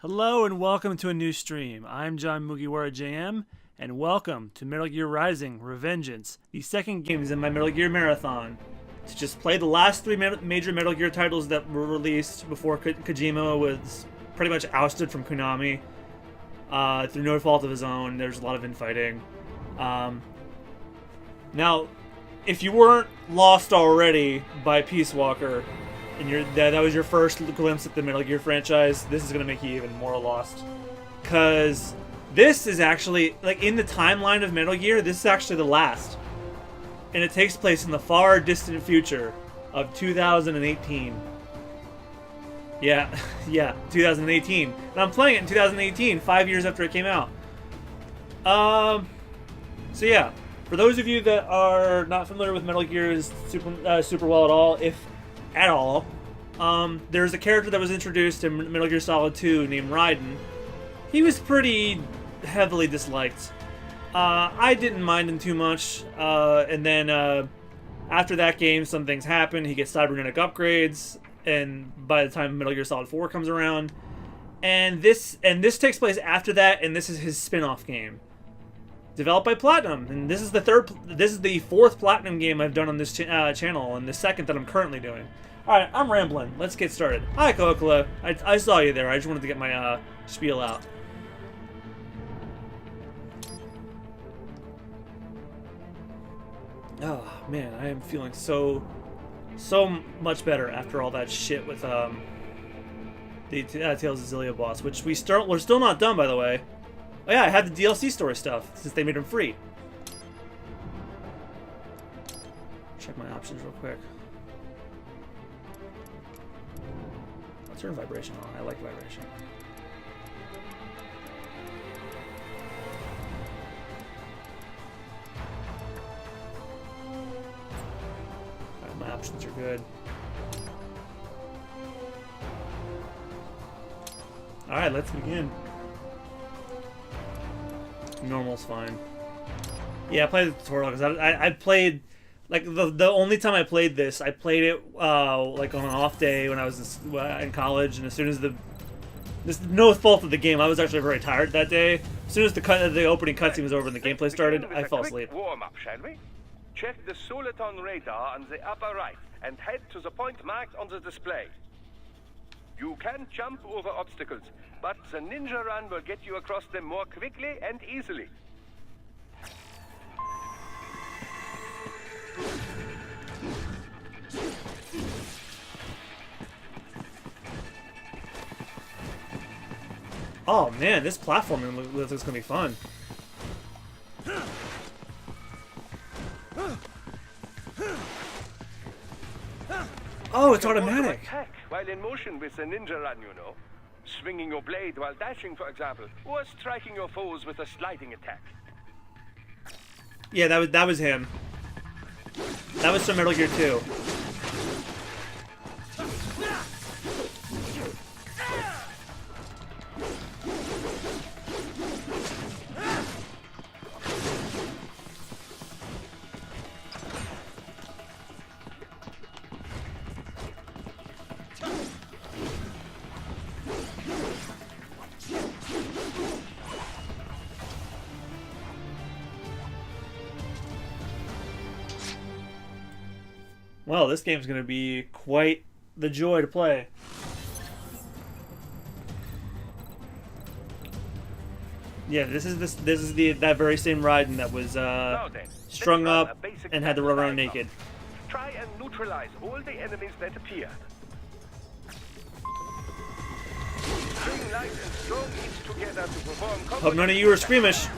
Hello and welcome to a new stream. I'm John MugiwaraJM, and welcome to Metal Gear Rising: Revengeance, the second game in my Metal Gear marathon. To just play the last three major Metal Gear titles that were released before Kojima was pretty much ousted from Konami through no fault of his own. There's a lot of infighting. Now, if you weren't lost already by Peace Walker, and that was your first glimpse at the Metal Gear franchise, this is going to make you even more lost. Because this is actually, like, in the timeline of Metal Gear, this is actually the last. And it takes place in the far distant future of 2018. Yeah, 2018. And I'm playing it in 2018, 5 years after it came out. So yeah, for those of you that are not familiar with Metal Gear's super well at all, if at all, there's a character that was introduced in Metal Gear Solid 2 named Raiden. He was pretty heavily disliked. I didn't mind him too much, and then after that game, some things happen. He gets cybernetic upgrades, and by the time Metal Gear Solid 4 comes around, and this takes place after that, and this is his spin-off game, developed by Platinum, and this is the fourth Platinum game I've done on this channel, and the second that I'm currently doing. All right, I'm rambling. Let's get started. Hi, Kokla. I saw you there. I just wanted to get my spiel out. Oh man, I am feeling so much better after all that shit with the Tales of Xillia boss, which we're still not done, by the way. Oh yeah, I had the DLC story stuff since they made them free. Check my options real quick. I'll turn vibration on. I like vibration. Alright, my options are good. Alright, let's begin. Normal's fine. Yeah, I played the tutorial because I played, like, the only time I played this, I played it like on an off day when I was in college, and as soon as this no fault of the game, I was actually very tired that day. As soon as the opening cutscene was over and the gameplay started, I fell asleep. Warm up, shall we? Check the Soliton radar on the upper right and head to the point marked on the display. You can jump over obstacles, but the ninja run will get you across them more quickly and easily. Oh man, this platforming looks gonna be fun. Oh, it's automatic. Attack while in motion with the ninja run, you know. Swinging your blade while dashing, for example, or striking your foes with a sliding attack. Yeah, that was him. That was from Metal Gear 2. Well, this game's gonna be quite the joy to play. Yeah, this is that very same Raiden that was strung up and had to run around naked. Try and neutralize all the enemies that appear. Bring light and strong each together to perform. Hope none of you are squeamish.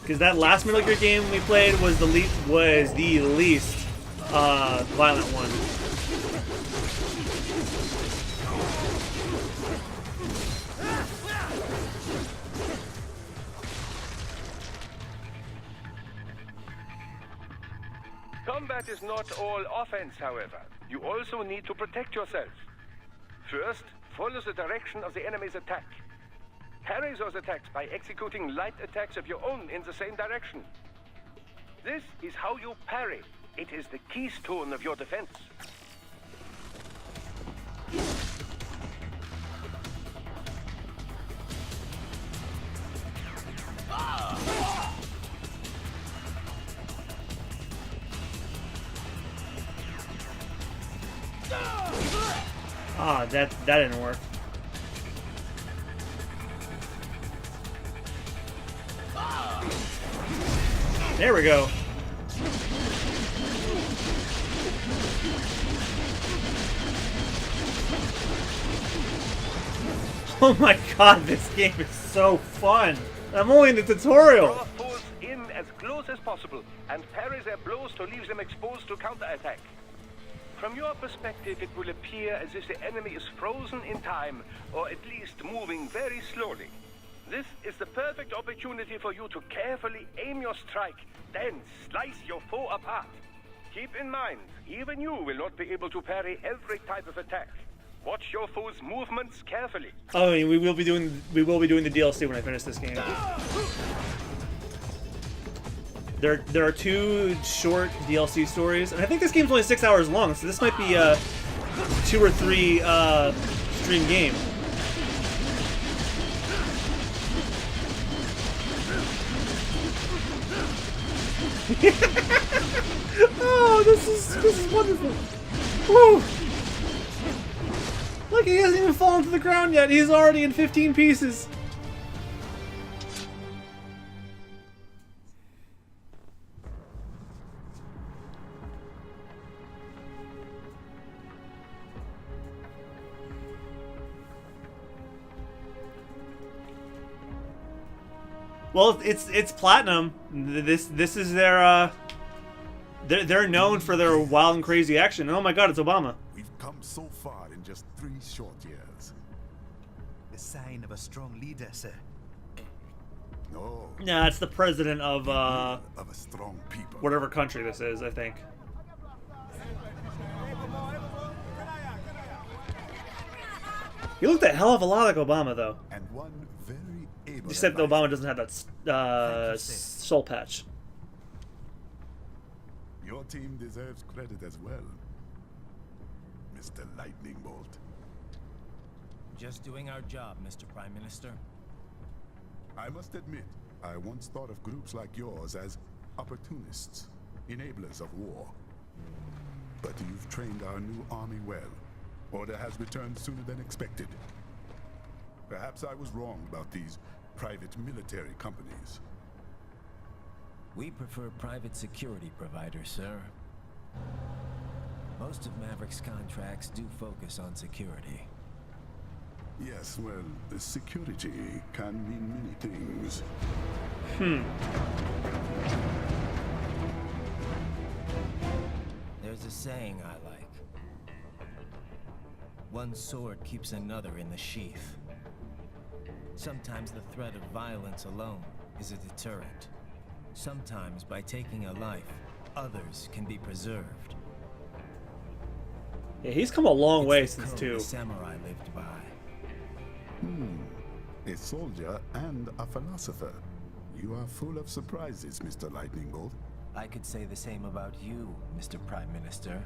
Because that last Metal Gear game we played was the least violent one. Combat is not all offense, however. You also need to protect yourself. First, follow the direction of the enemy's attack. Parry those attacks by executing light attacks of your own in the same direction. This is how you parry. It is the keystone of your defense. Ah, that didn't work. There we go. Oh my god, this game is so fun. I'm only in the tutorial. Draw foes in as close as possible and parry their blows to leave them exposed to counterattack. From your perspective, it will appear as if the enemy is frozen in time, or at least moving very slowly. This is the perfect opportunity for you to carefully aim your strike, then slice your foe apart. Keep in mind, even you will not be able to parry every type of attack. Watch your foe's movements carefully. Oh, we will be doing the DLC when I finish this game. There are 2 short DLC stories, and I think this game's only 6 hours long, so this might be a 2 or 3 stream game. Oh, this is wonderful. Woo! Look, he hasn't even fallen to the ground yet. He's already in 15 pieces. Well, it's platinum. This is their they're known for their wild and crazy action. Oh my god, it's Obama. We've come so far in just 3 short years. The sign of a strong leader, sir. No, Nah, it's the president of of a strong people. whatever country this is, I think. He looked a hell of a lot like Obama, though. And one very able Except advisor. Obama doesn't have that soul patch. Your team deserves credit as well, Mr. Lightning Bolt. Just doing our job, Mr. Prime Minister. I must admit, I once thought of groups like yours as opportunists, enablers of war. But you've trained our new army well. Order has returned sooner than expected. Perhaps I was wrong about these private military companies. We prefer private security providers, sir. Most of Maverick's contracts do focus on security. Yes, well, security can mean many things. There's a saying I like. One sword keeps another in the sheath. Sometimes the threat of violence alone is a deterrent. Sometimes by taking a life, others can be preserved. Yeah, he's come a long way It's the since code 2. the samurai lived by. A soldier and a philosopher. You are full of surprises, Mr. Lightning Bolt. I could say the same about you, Mr. Prime Minister.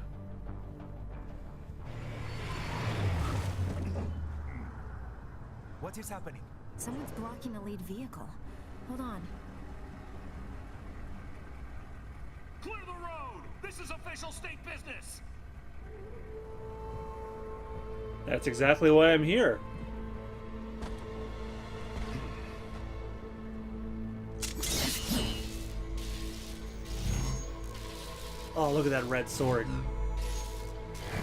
What is happening? Someone's blocking the lead vehicle. Hold on. Clear the road! This is official state business! That's exactly why I'm here. Oh, look at that red sword.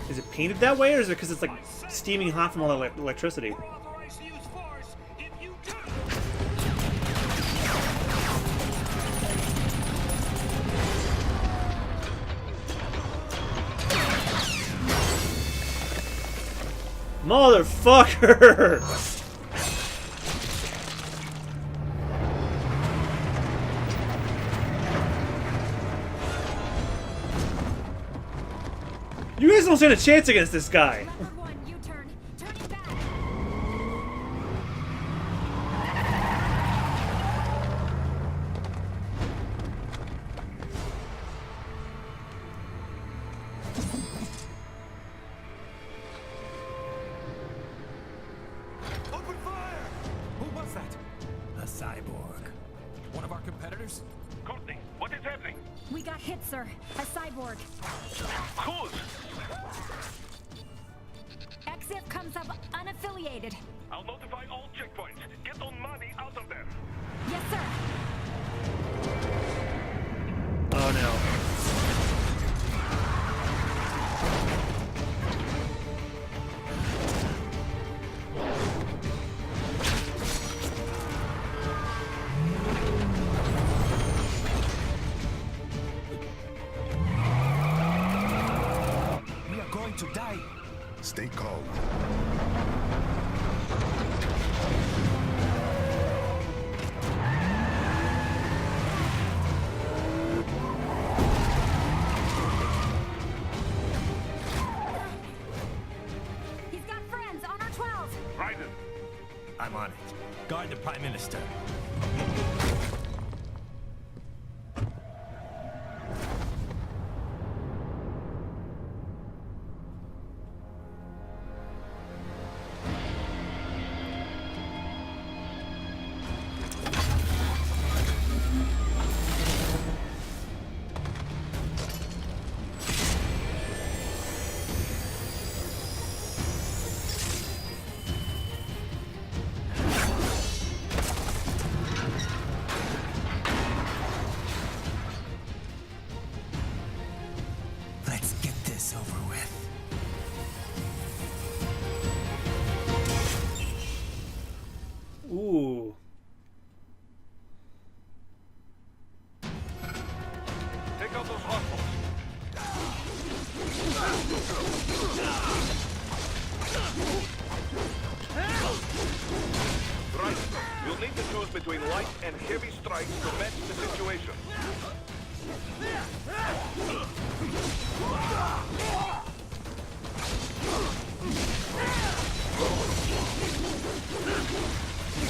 Is it painted that way, or is it because it's like steaming hot from all the electricity? We're authorized to use force if you do! Motherfucker! You guys don't stand a chance against this guy. Leopard 1, U-turn. Turning back. cyborg. One of our competitors? Courtney, what is happening? We got hit, sir. A cyborg. Who's? EXIF comes up unaffiliated. I'll notify all checkpoints. Get on money out of there. Yes, sir. Oh no. We are going to die. Stay calm. He's got friends on our 12. Raiden, I'm on it. Guard the Prime Minister. Let's get this over with. Ooh. take out those hostiles. Right. You'll need to choose between light and heavy strikes to match the situation.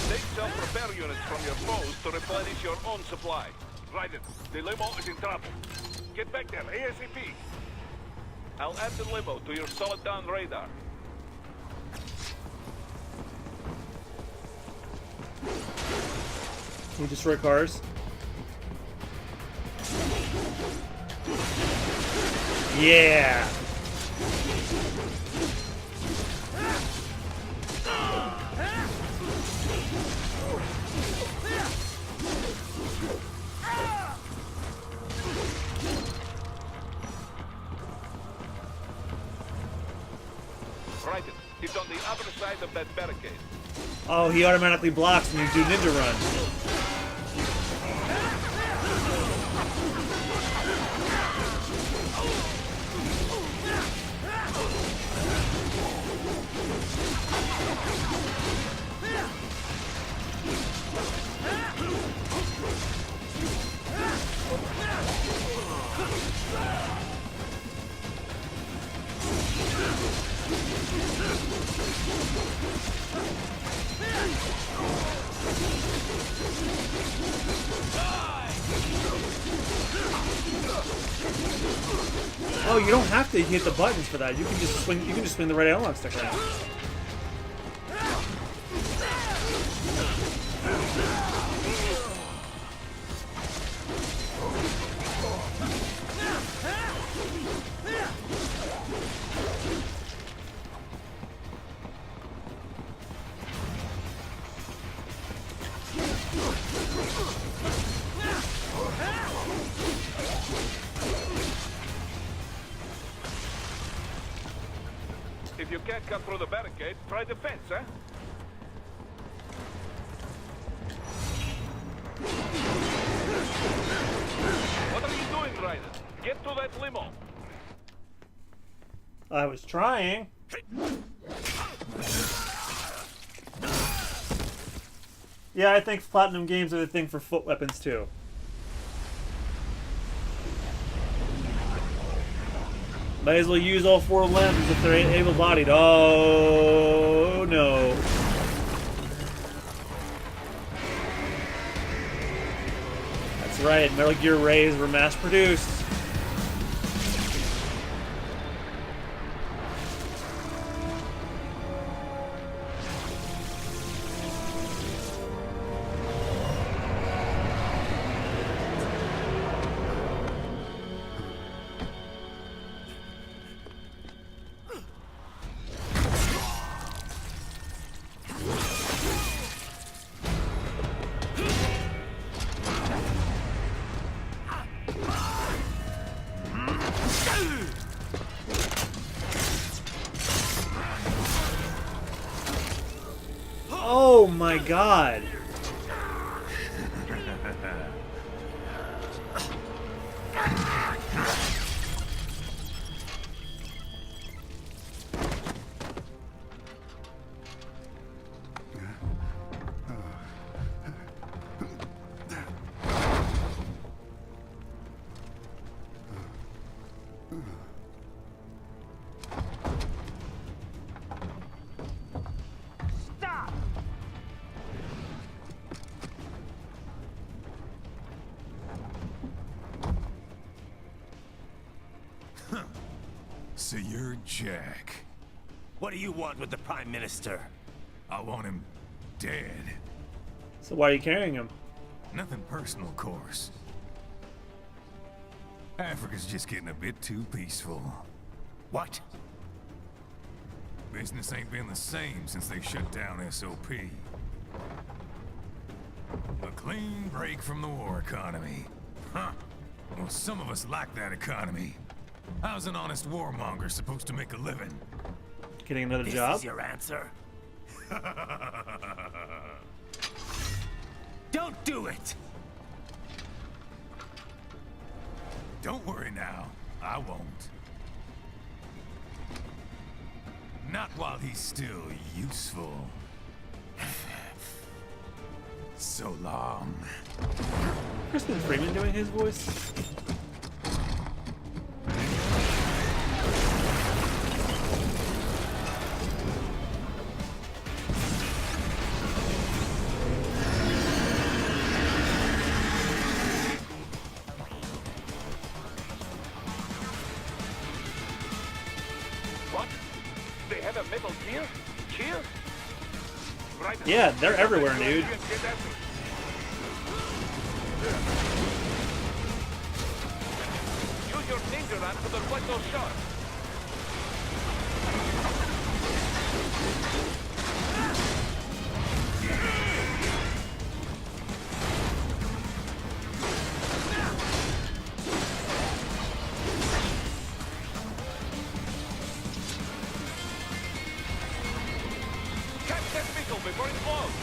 Take self-repair units from your foes to replenish your own supply. Raiden, the limo is in trouble. Get back there, ASAP. I'll add the limo to your solid down radar. Can we destroy cars? Yeah. Raiden, it's on the other side of that barricade. Oh, he automatically blocks when you do ninja run. Oh, you don't have to hit the buttons for that. You can just swing. You can just swing the right analog stick around. If you can't cut through the barricade, try the fence, huh? What are you doing, Raiden? Get to that limo. I was trying. Yeah, I think Platinum Games are the thing for foot weapons too. Might as well use all four limbs if they're able-bodied. Oh no. That's right, Metal Gear Rays were mass-produced. my god. So you're Jack. What do you want with the Prime Minister? I want him dead. So why are you carrying him? Nothing personal, of course. Africa's just getting a bit too peaceful. What? Business ain't been the same since they shut down SOP. A clean break from the war economy. Huh. Well, some of us like that economy. How's an honest warmonger supposed to make a living? Getting another This job? is your answer? Don't do it! Don't worry now. I won't. Not while he's still useful. So long. Kristen Freeman doing his voice? What? They have a Metal Gear? Here? Right. Yeah, they're everywhere, dude. Get after it. Use your ninja run to avoid those shots. Catch that missile before it blows.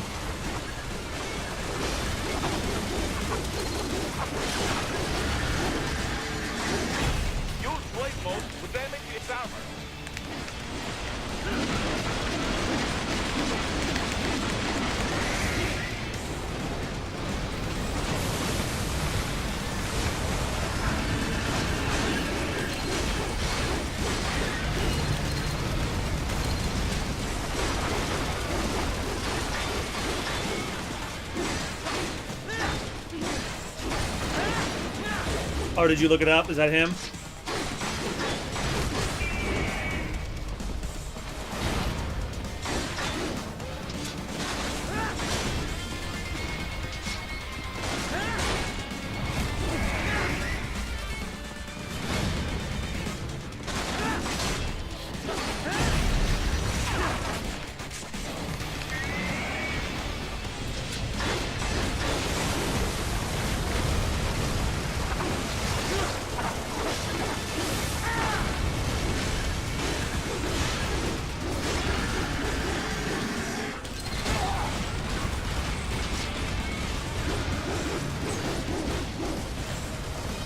Use blade mode to damage its armor. Oh, did you look it up? Is that him?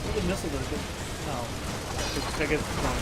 What the missile does it? Oh. I guess it's wrong.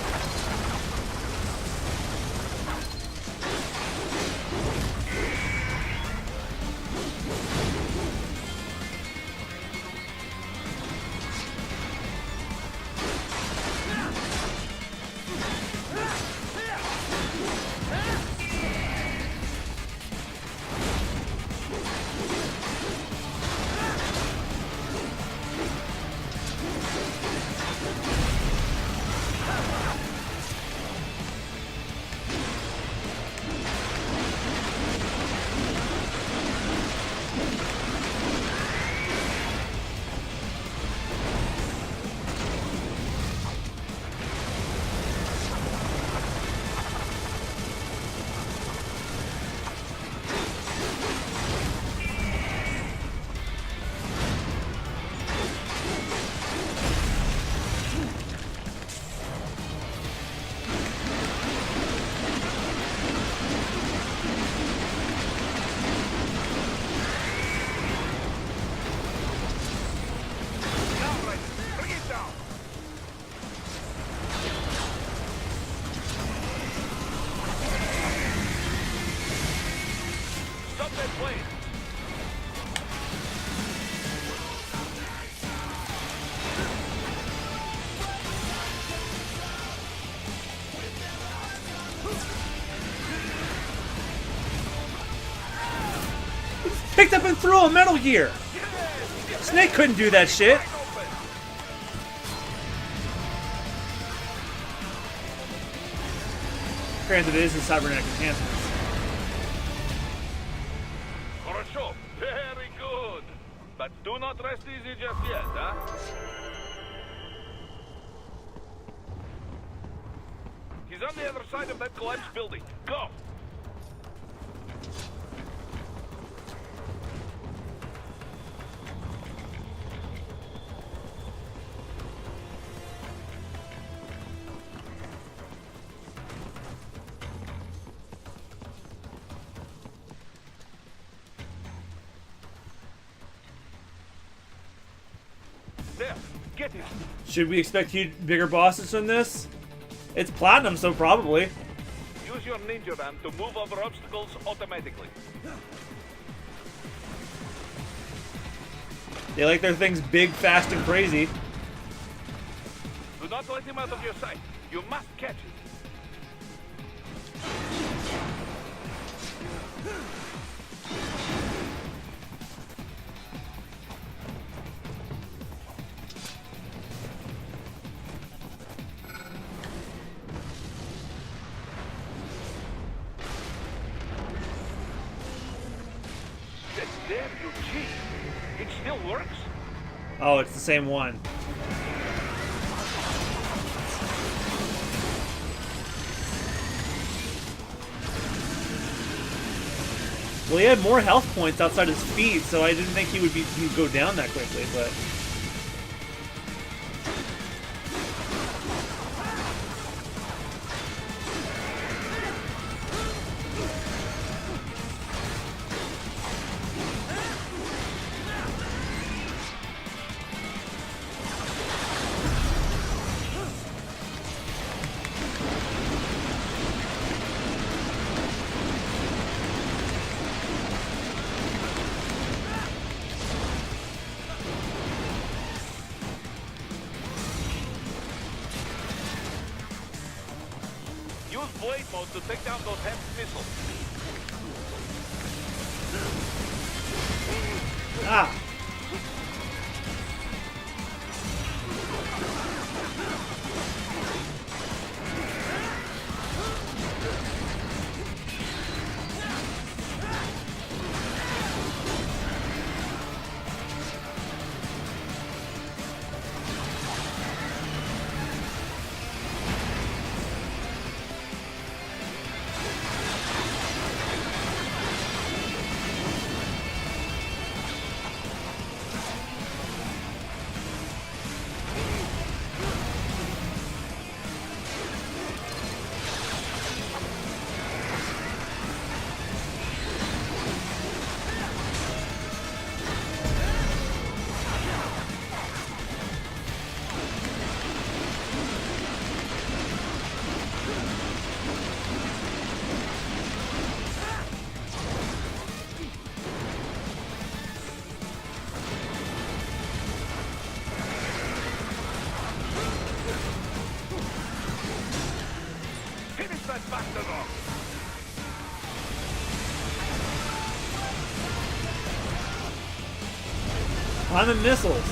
picked up and threw a Metal Gear. Snake couldn't do that shit. Granted, it is his cybernetic enhancements. Хорошо. Very good. But do not rest easy just yet, huh? He's on the other side of that collapsed building. Go! There, get him. Should we expect huge, bigger bosses from this? It's platinum, so probably. Use your ninja ram to move over obstacles automatically. They like their things big, fast, and crazy. Do not let him out of your sight. You must catch him. There you cheat. It still works? Oh, it's the same one. Well, he had more health points outside his feet, so I didn't think he'd go down that quickly, but... Use blade mode to take down those heavy missiles. Ah! Finish that bastard off. I'm in missiles.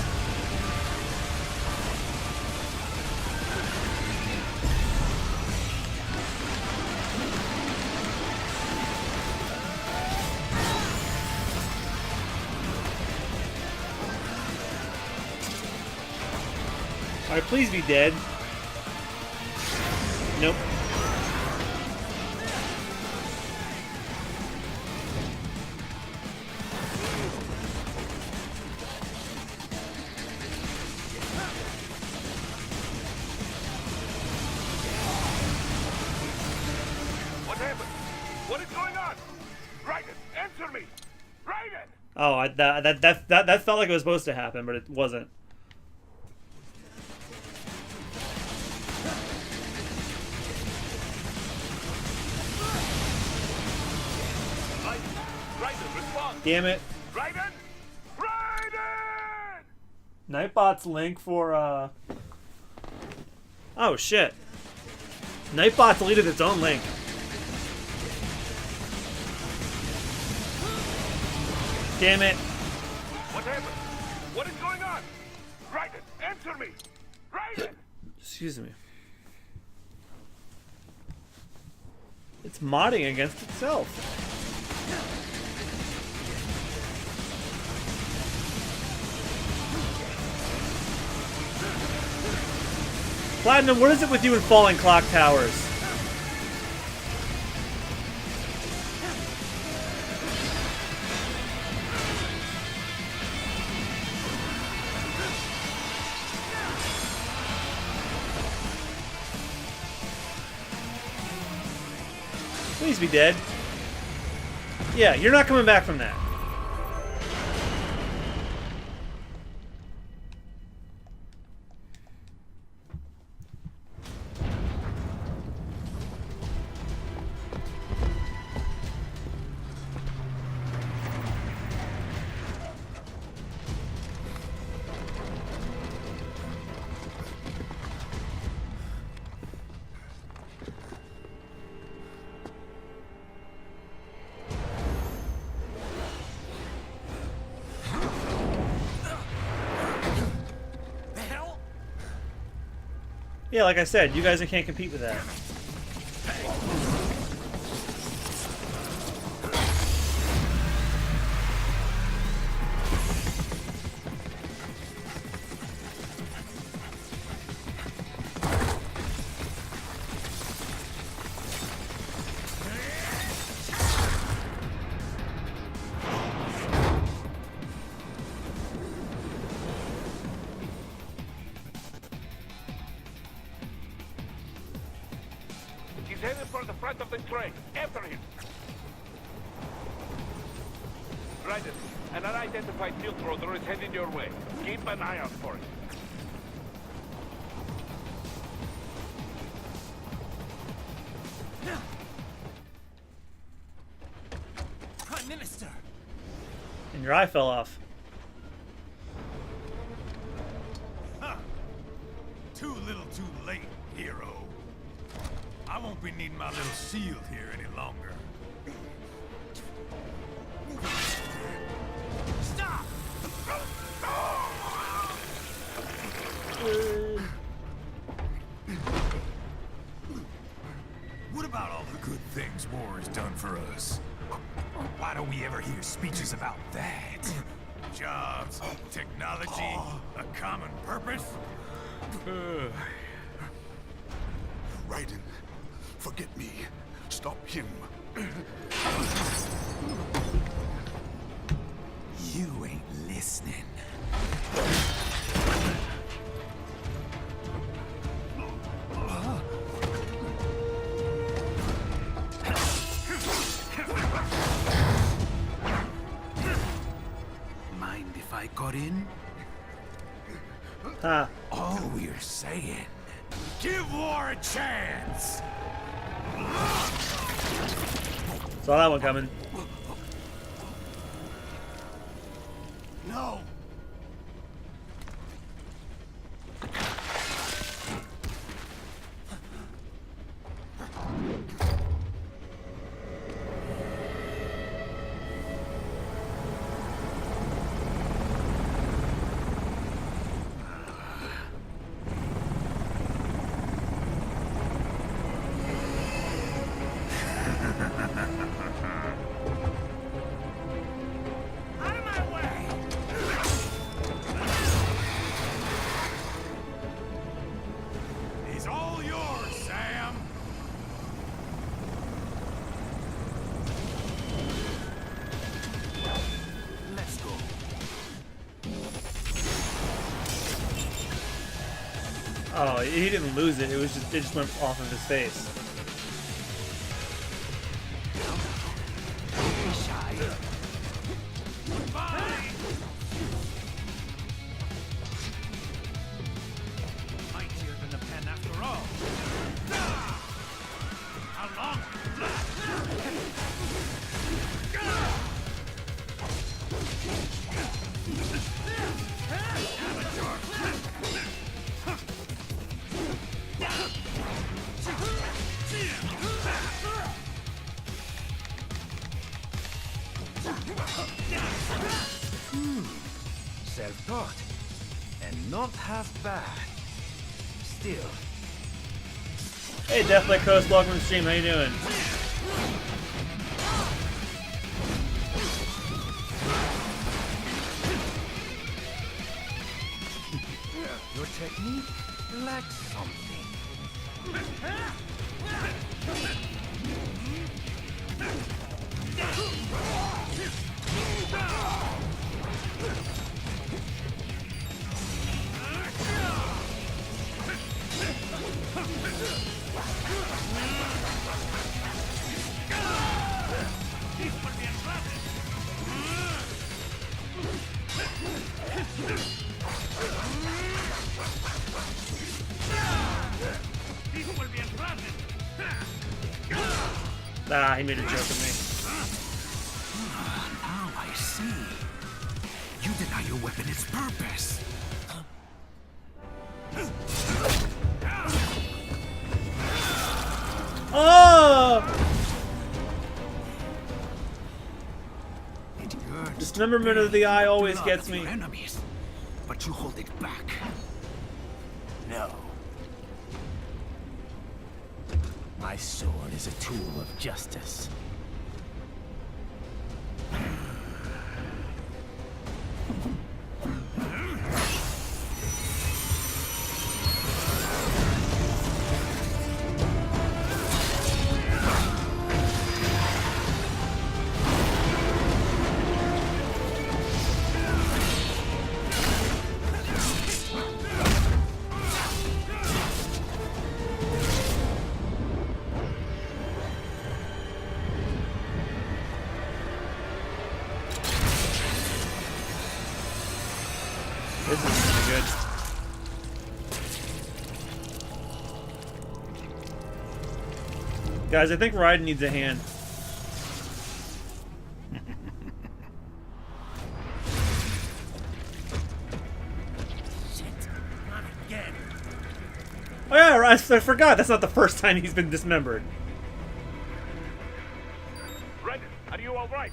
Alright, please be dead. Nope. What happened? What is going on? Raiden, answer me! Raiden! Oh, that felt like it was supposed to happen, but it wasn't. Raiden, respond! Damn it. Raiden! Raiden! Nightbot's link for, Oh, shit. Nightbot deleted its own link. Damn it. What happened? What is going on? Raiden, answer me! Raiden! Excuse me. It's modding against itself. Platinum, what is it with you and falling clock towers? Please be dead. Yeah, you're not coming back from that. Yeah, like I said, you guys can't compete with that. He's headed for the front of the train. After him. Raiden, an unidentified field rotor is heading your way. Keep an eye out for it. Prime Minister! And your eye fell off. Huh. Too little too late, hero. I won't be needing my little shield here any longer. Stop! What about all the good things war has done for us? Why don't we ever hear speeches about that? Jobs, technology, a common purpose? Raiden, forget me. Stop him. You ain't listening. Mind if I got in? Huh. All we're saying. Give war a chance! Saw that one coming. No! Out of my way! He's all yours, Sam! Let's go. Oh, he didn't lose it. It just went off of his face. Be shy. Mightier than the pen after all. How long? self-taught. And not half bad. Still. Hey, Deathlight Coast, welcome to the stream. How you doing? Your technique lacks something. Ah, he made a joke of me. Now I see. You deny your weapon its purpose. Oh! It hurts. Dismemberment of the eye always Blood gets of me. your enemies, but you hold it back. No. My sword is a tool of justice. This is really good. Guys, I think Raiden needs a hand. Oh yeah, I forgot. That's not the first time he's been dismembered. Raiden, are you all right?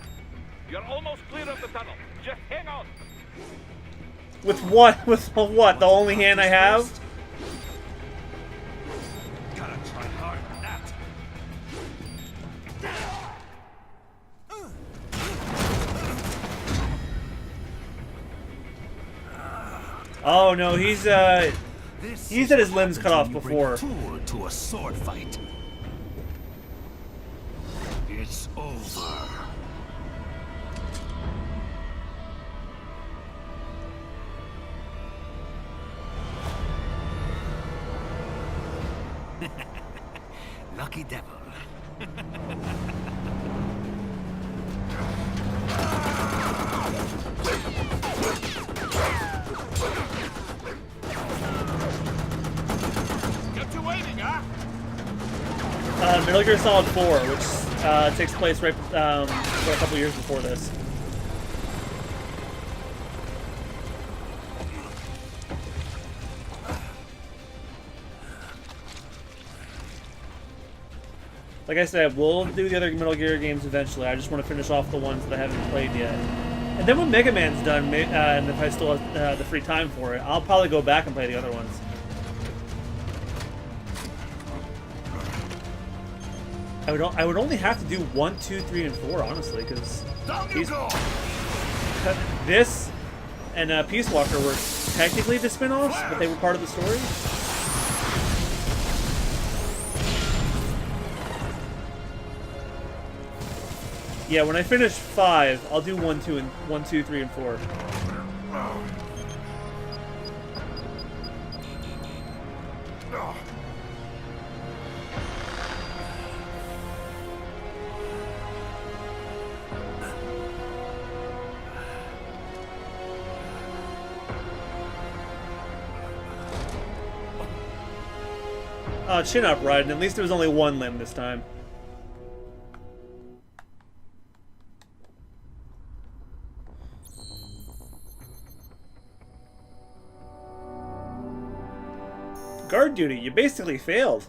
You're almost clear of the tunnel. Just hang on. With what? With what? The only hand I have? Gotta try hard on that. Oh no, he's had his limbs cut off When you bring before. a tool to a sword fight. It's over. Lucky devil. Get you waiting, huh? Metal Gear Solid 4, which takes place right a couple years before this. Like I said, we'll do the other Metal Gear games eventually. I just want to finish off the ones that I haven't played yet. And then when Mega Man's done, and if I still have the free time for it, I'll probably go back and play the other ones. I would only have to do 1, 2, 3, and 4, honestly, because this and Peace Walker were technically the spin-offs, but they were part of the story. Yeah, when I finish 5, I'll do 1, 2, 3, and 4. Chin up, Raiden. At least there was only one limb this time. Guard duty, you basically failed.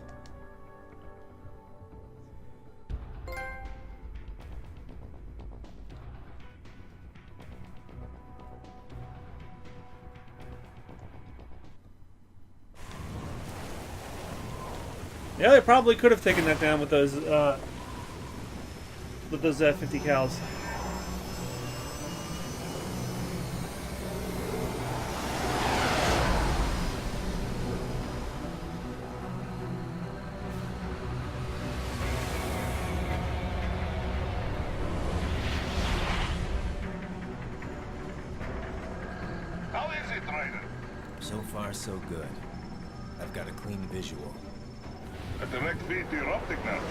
Yeah, they probably could have taken that down with those 50 cals. How is it, Ryder? So far, so good. I've got a clean visual. A direct feed to your optic now.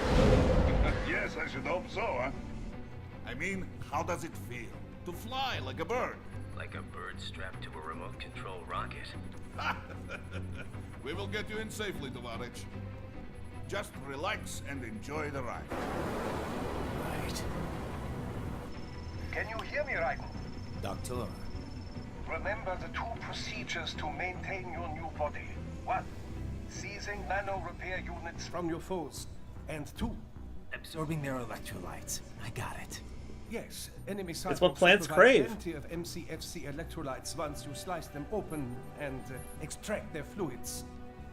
Yes, I should hope so, huh? I mean, how does it feel? To fly like a bird? Like a bird strapped to a remote control rocket. We will get you in safely, Tovarich. Just relax and enjoy the ride. Right. Can you hear me, Ryder? Doctor. Remember the two procedures to maintain your new body. 1. Seizing nano repair units from your foes. And 2. Absorbing their electrolytes. I got it. Yes, enemy It's what cyborgs plants provide crave. plenty of MCFC electrolytes once you slice them open and extract their fluids.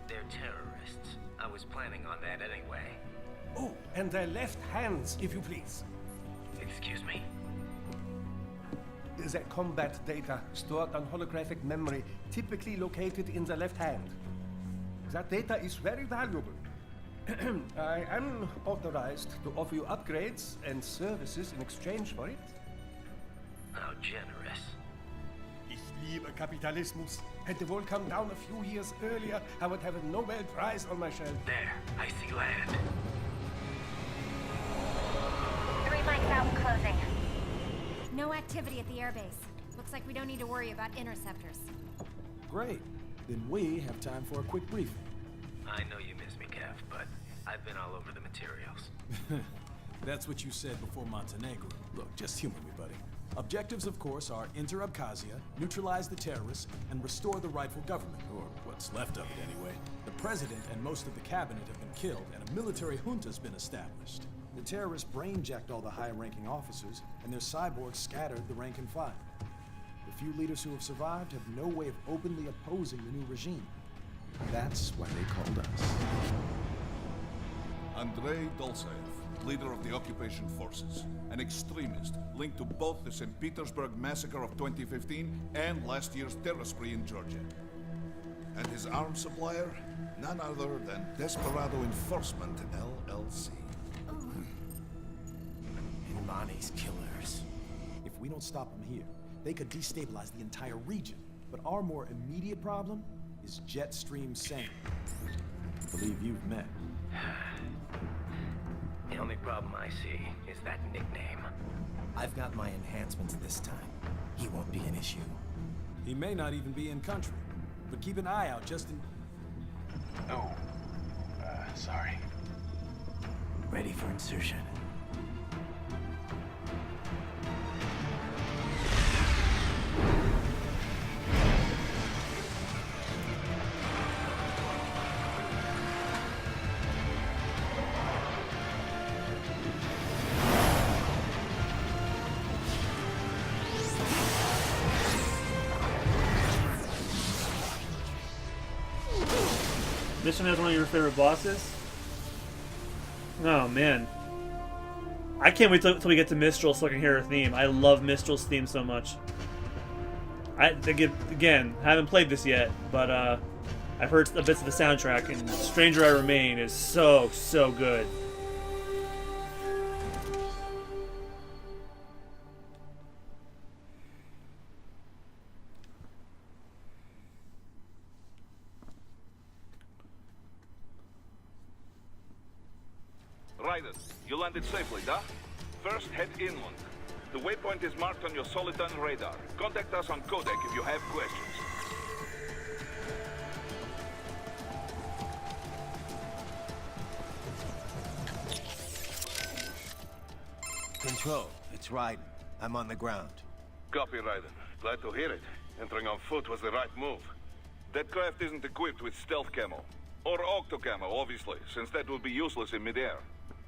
They're terrorists. I was planning on that anyway. Oh, and their left hands, if you please. Excuse me? The combat data stored on holographic memory, typically located in the left hand. That data is very valuable. I am authorized to offer you upgrades and services in exchange for it. How generous. Ich liebe Kapitalismus. Had the world come down a few years earlier, I would have a Nobel Prize on my shelf. There, I see land. 3 mics out and closing. No activity at the airbase. Looks like we don't need to worry about interceptors. Great. Then we have time for a quick briefing. I know you miss me, Kev, but I've been all over the materials. That's what you said before Montenegro. Look, just humor me, buddy. Objectives, of course, are enter Abkhazia, neutralize the terrorists, and restore the rightful government, or what's left of it anyway. The president and most of the cabinet have been killed, and a military junta's been established. The terrorists brainjacked all the high-ranking officers, and their cyborgs scattered the rank and file. The few leaders who have survived have no way of openly opposing the new regime. That's why they called us. Andrei Dolzaev, leader of the occupation forces, an extremist linked to both the St. Petersburg massacre of 2015 and last year's terror spree in Georgia. And his arms supplier, none other than Desperado Enforcement, LLC. Imani's killers. If we don't stop them here, they could destabilize the entire region. But our more immediate problem is Jetstream Sane. I believe you've met. The only problem I see is that nickname. I've got my enhancements this time. He won't be an issue. He may not even be in country. But keep an eye out just in... Oh, sorry. Ready for insertion. This one has one of your favorite bosses? Oh, man. I can't wait till we get to Mistral so I can hear her theme. I love Mistral's theme so much. Again, I haven't played this yet, but I've heard bits of the soundtrack, and Stranger I Remain is so, so good. Riders, you landed safely, da? First, head inland. The waypoint is marked on your Soliton radar. Contact us on codec if you have questions. Control, it's Raiden. I'm on the ground. Copy, Raiden. Glad to hear it. Entering on foot was the right move. That craft isn't equipped with stealth camo. Or octo camo, obviously, since that will be useless in midair.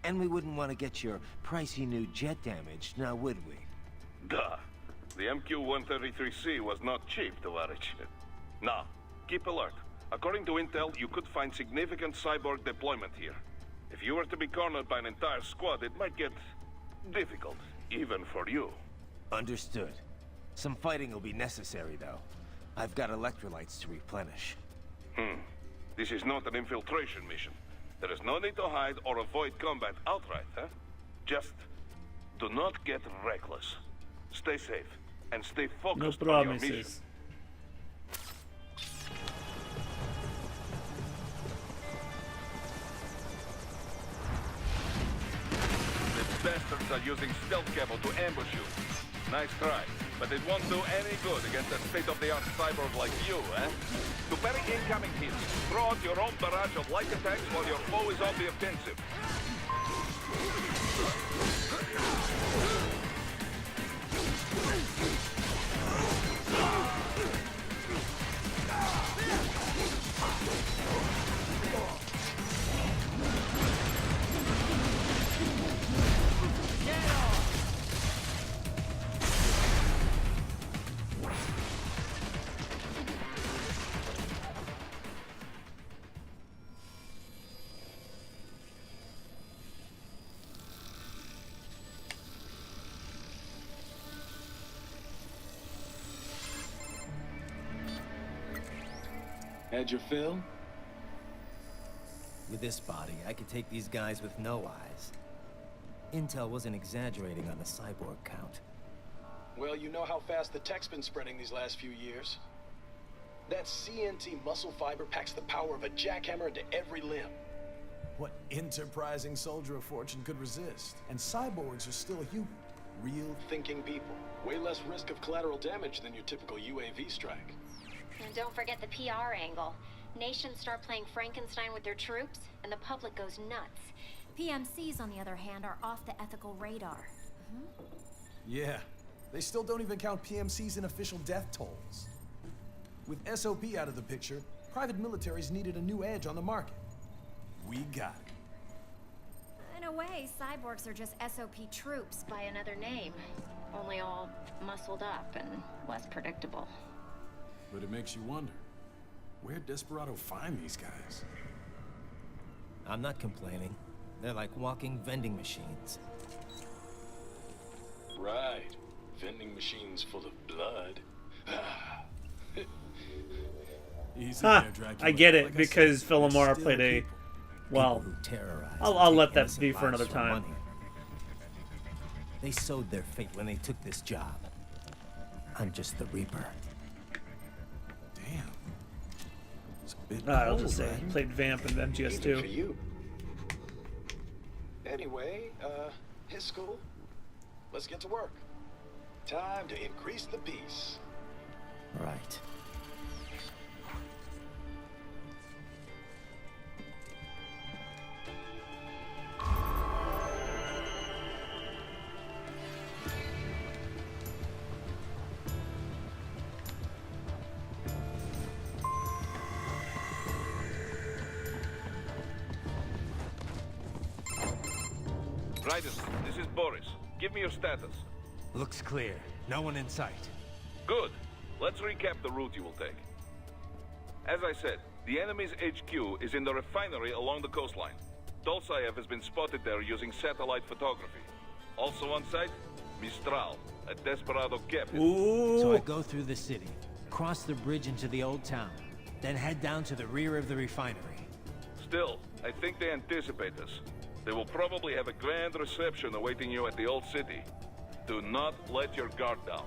And we wouldn't want to get your pricey new jet damaged, now would we? Duh. The MQ-133C was not cheap, Tovarich. Nah, keep alert. According to intel, you could find significant cyborg deployment here. If you were to be cornered by an entire squad, it might get difficult, even for you. Understood. Some fighting will be necessary, though. I've got electrolytes to replenish. This is not an infiltration mission. There is no need to hide or avoid combat outright, huh? Just do not get reckless. Stay safe and stay No focused on your mission. promises. The bastards are using stealth cable to ambush you. Nice try, but it won't do any good against a state-of-the-art cyborg like you, eh? To parry incoming hits, throw out your own barrage of light attacks while your foe is on the offensive. Had your fill? With this body, I could take these guys with no eyes. Intel wasn't exaggerating on the cyborg count. Well, you know how fast the tech's been spreading these last few years. That CNT muscle fiber packs the power of a jackhammer into every limb. What enterprising soldier of fortune could resist? And cyborgs are still human. Real thinking people. Way less risk of collateral damage than your typical UAV strike. And don't forget the PR angle. Nations start playing Frankenstein with their troops, and the public goes nuts. PMCs, on the other hand, are off the ethical radar. Yeah, they still don't even count PMCs in official death tolls. With SOP out of the picture, private militaries needed a new edge on the market. We got it. In a way, cyborgs are just SOP troops by another name. Only all muscled up and less predictable. But it makes you wonder, where'd Desperado find these guys? I'm not complaining. They're like walking vending machines. Right. Vending machines full of blood. Easy Ha! there, Dracula. I get it, Like I because said, Philomar they're still played a... people. Well, People who terrorize I'll and let take that innocent be for another lives for time. money. They sowed their fate when they took this job. I'm just the Reaper. Damn. It's a bit I'll cold, just say, right? played Vamp and Even for MGS2. you. Anyway, his school. Let's get to work. Time to increase the peace. Right. Raiden, this is Boris. Give me your status. Looks clear. No one in sight. Good. Let's recap the route you will take. As I said, the enemy's HQ is in the refinery along the coastline. Dolsaev has been spotted there using satellite photography. Also on site, Mistral, a Desperado captain. So I Ooh. go through the city, cross the bridge into the old town, then head down to the rear of the refinery. Still, I think they anticipate us. They will probably have a grand reception awaiting you at the old city. Do not let your guard down.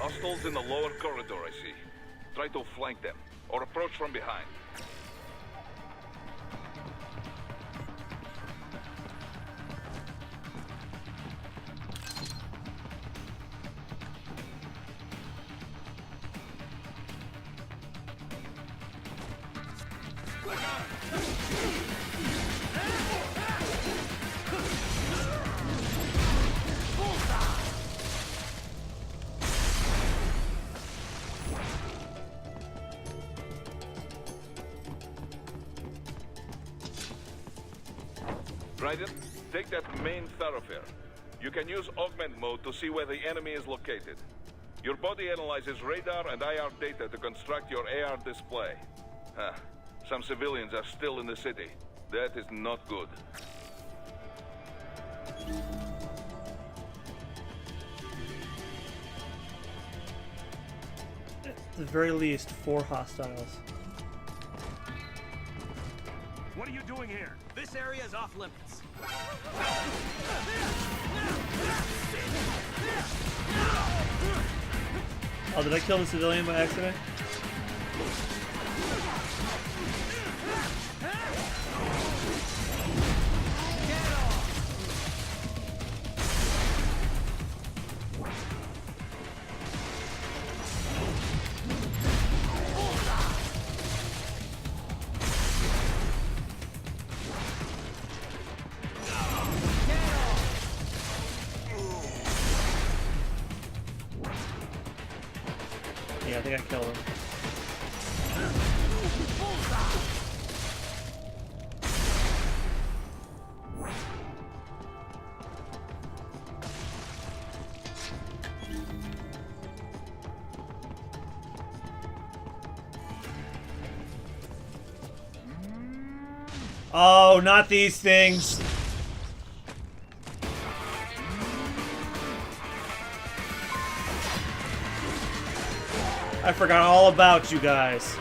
Hostiles in the lower corridor, I see. Try to flank them, or approach from behind. Raiden, take that main thoroughfare. You can use augment mode to see where the enemy is located. Your body analyzes radar and IR data to construct your AR display. Huh. Some civilians are still in the city. That is not good. At the very least, 4 hostiles. What are you doing here? This area is off limits. Oh, did I kill the civilian by accident? Yeah, I think I killed him. Oh, not these things. I forgot all about you guys.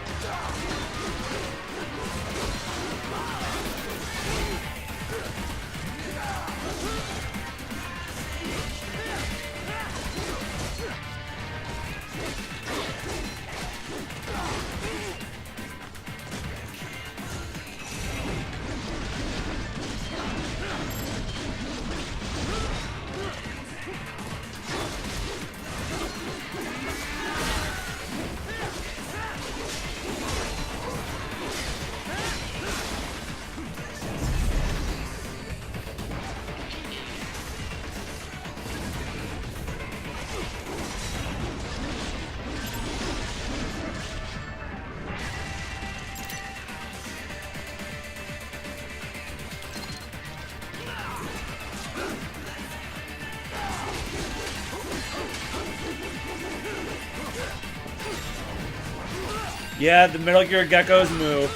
Yeah, the Metal Gear Gecko's move.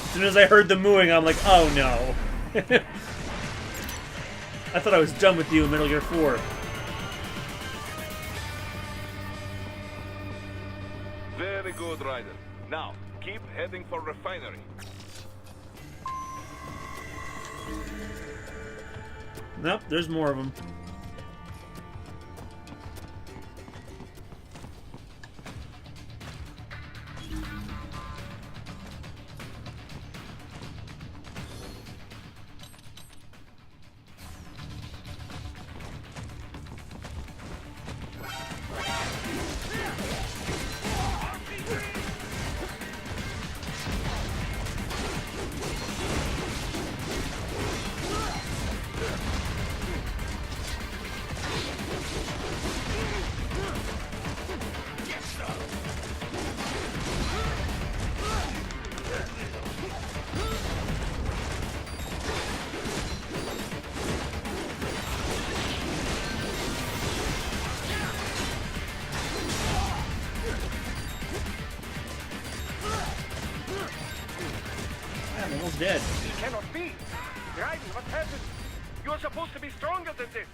As soon as I heard the mooing, I'm like, oh no. I thought I was done with you in Metal Gear 4. Very good, Ryder. Now, keep heading for refinery. Nope, there's more of them. I'm almost dead. It cannot be. Raiden, what happened? You're supposed to be stronger than this.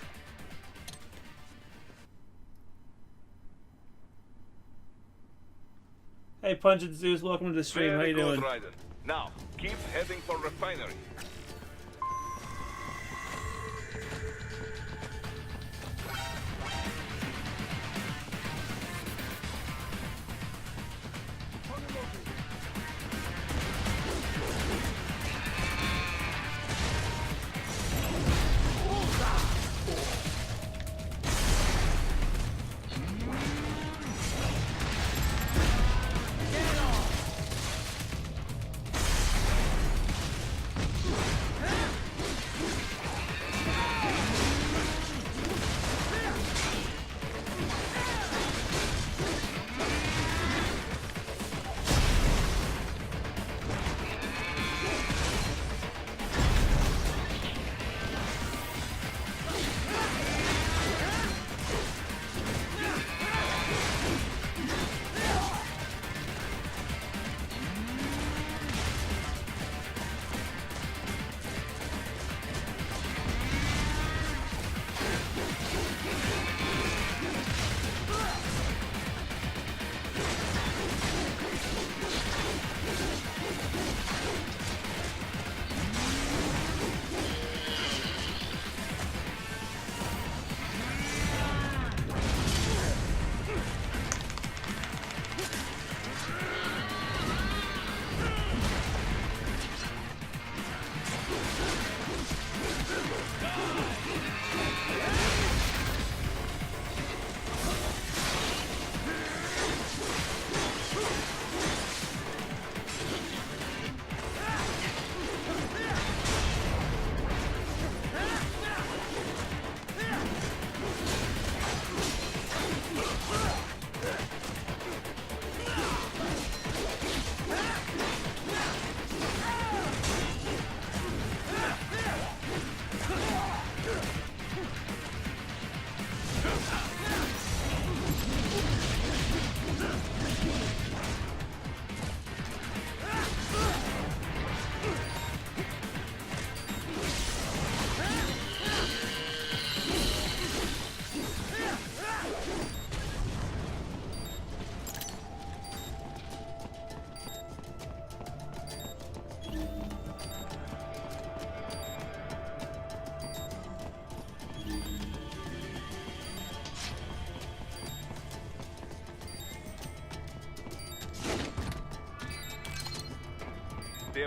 Hey, Pungent Zeus, welcome to the stream. How you Very doing? good, Ryder. Now, keep heading for refinery.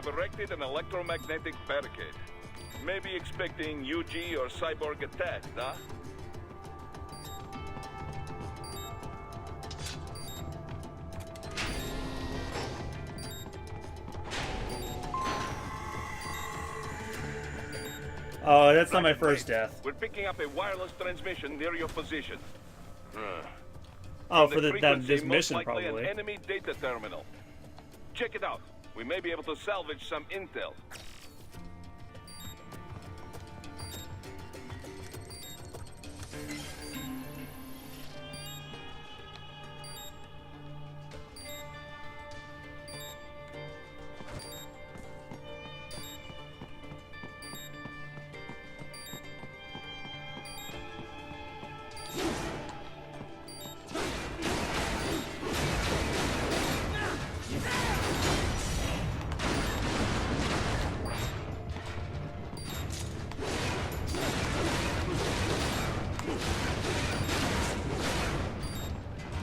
have erected an electromagnetic barricade. Maybe expecting UG or cyborg attack, huh? Oh, that's not my first death. We're picking up a wireless transmission near your position. Oh, From for the this frequency, most mission, likely probably. an enemy data terminal. Check it out. We may be able to salvage some intel.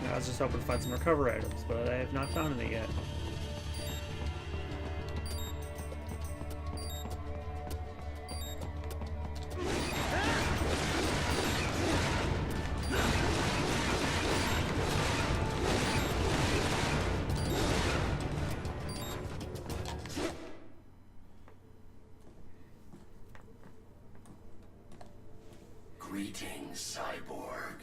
I was just hoping to find some recovery items, but I have not found any yet. Greetings, cyborg.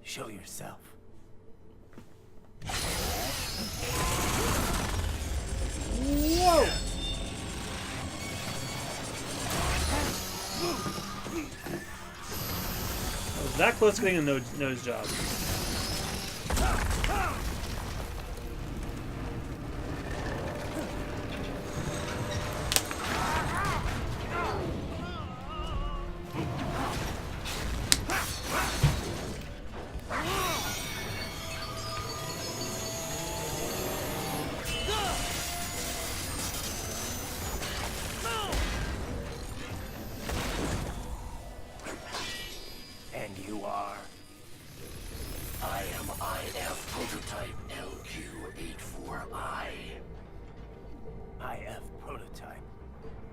Show yourself. Whoa! I was that close to getting a nose job. And you are? I am IF prototype LQ84I. IF prototype.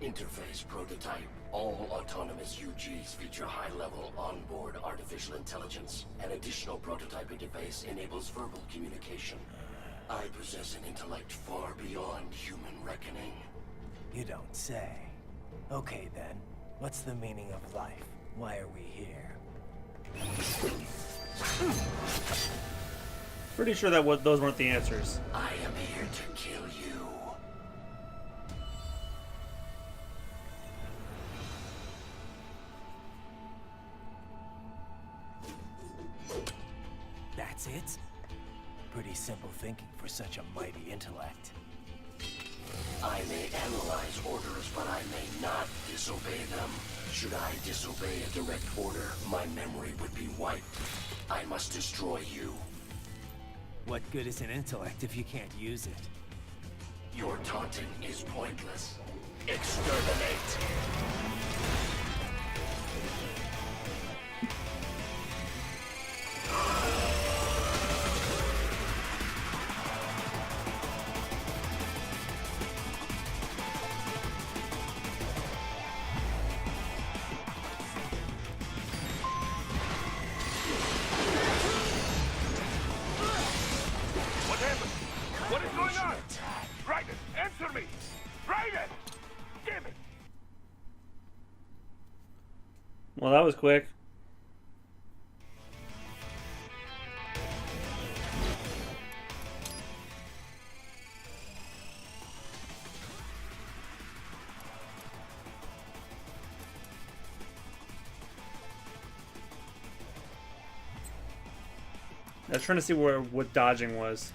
Interface prototype. All autonomous UGs feature high-level onboard artificial intelligence. An additional prototype interface enables verbal communication. I possess an intellect far beyond human reckoning. You don't say. Okay then. What's the meaning of life? Why are we here? Pretty sure that those weren't the answers. I am here to kill you. That's it? Pretty simple thinking for such a mighty intellect. I may analyze orders, but I may not disobey them. Should I disobey a direct order, my memory would be wiped. I must destroy you. What good is an intellect if you can't use it? Your taunting is pointless. Exterminate! What happened? What is going on? Raiden, answer me! Raiden! Damn it! Well, that was quick. I was trying to see what dodging was.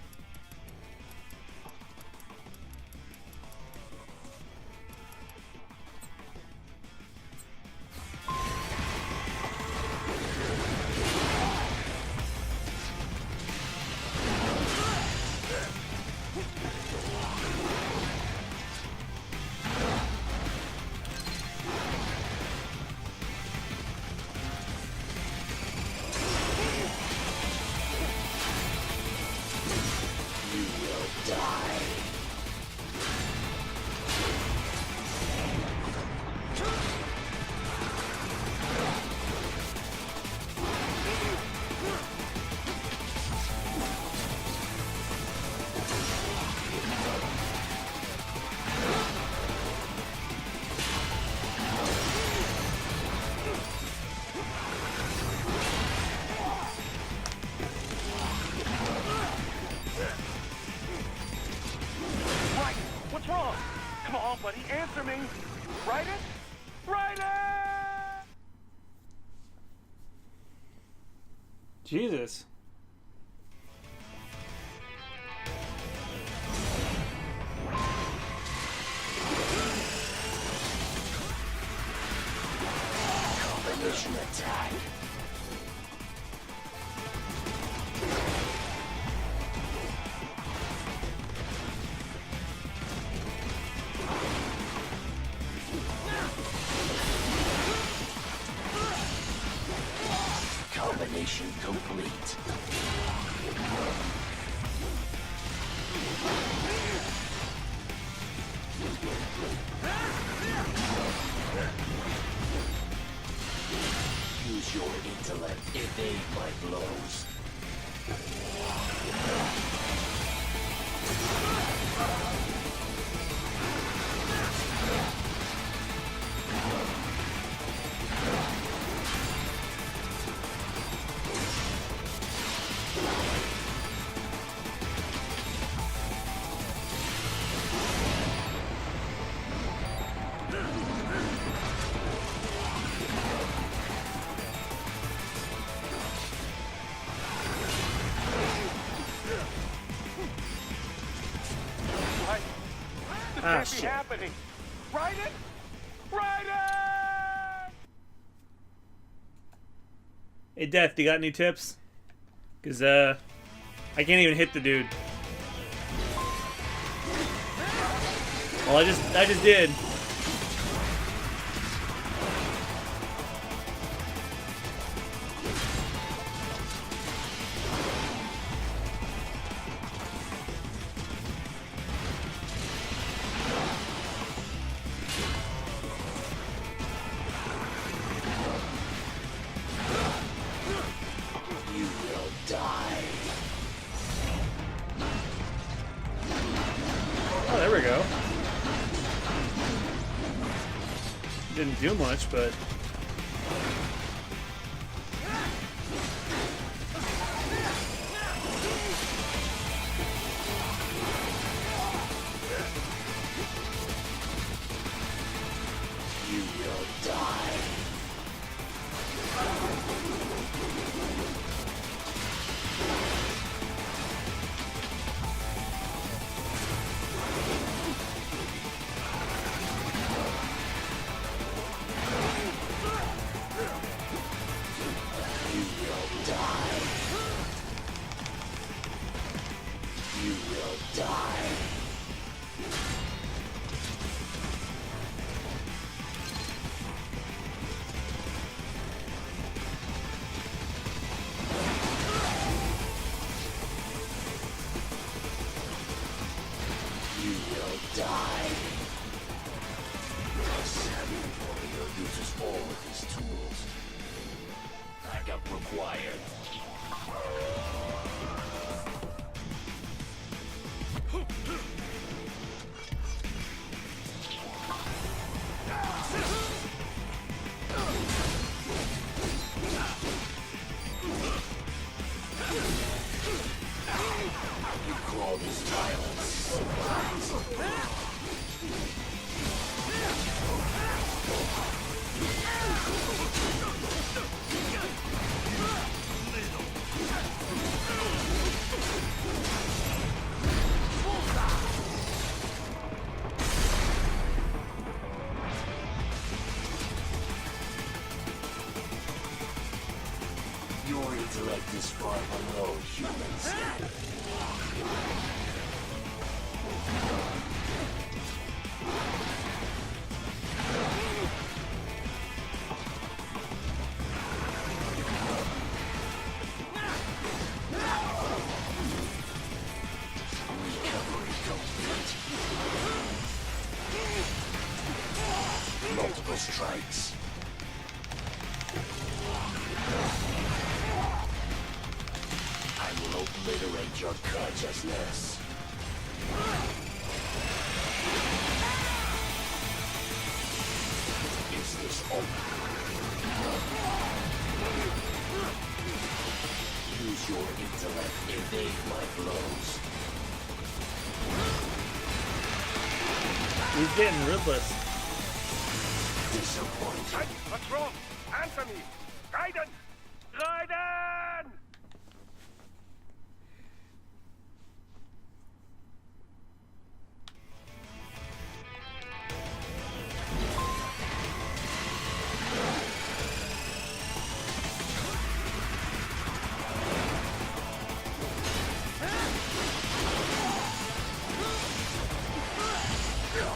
Answer me. Write it? Write it! Jesus. Combination attack. Combination complete. Use your intellect, evade my blows. This Ah, can't be shit. happening. Write it? Write it! Hey, Death, you got any tips? Cause I can't even hit the dude. Well, I just did. You will die. Oh, there we go. Didn't do much, but You will die. You will die. You will die. You will die. A savvy warrior uses all of his tools. Backup required. You call this violence? Your intellect is far below humans. Recovery complete. Multiple strikes. I will obliterate your consciousness. Is this all? Use your intellect, evade my blows. He's getting ruthless. Hey, what's wrong? Answer me! Raiden! Raiden!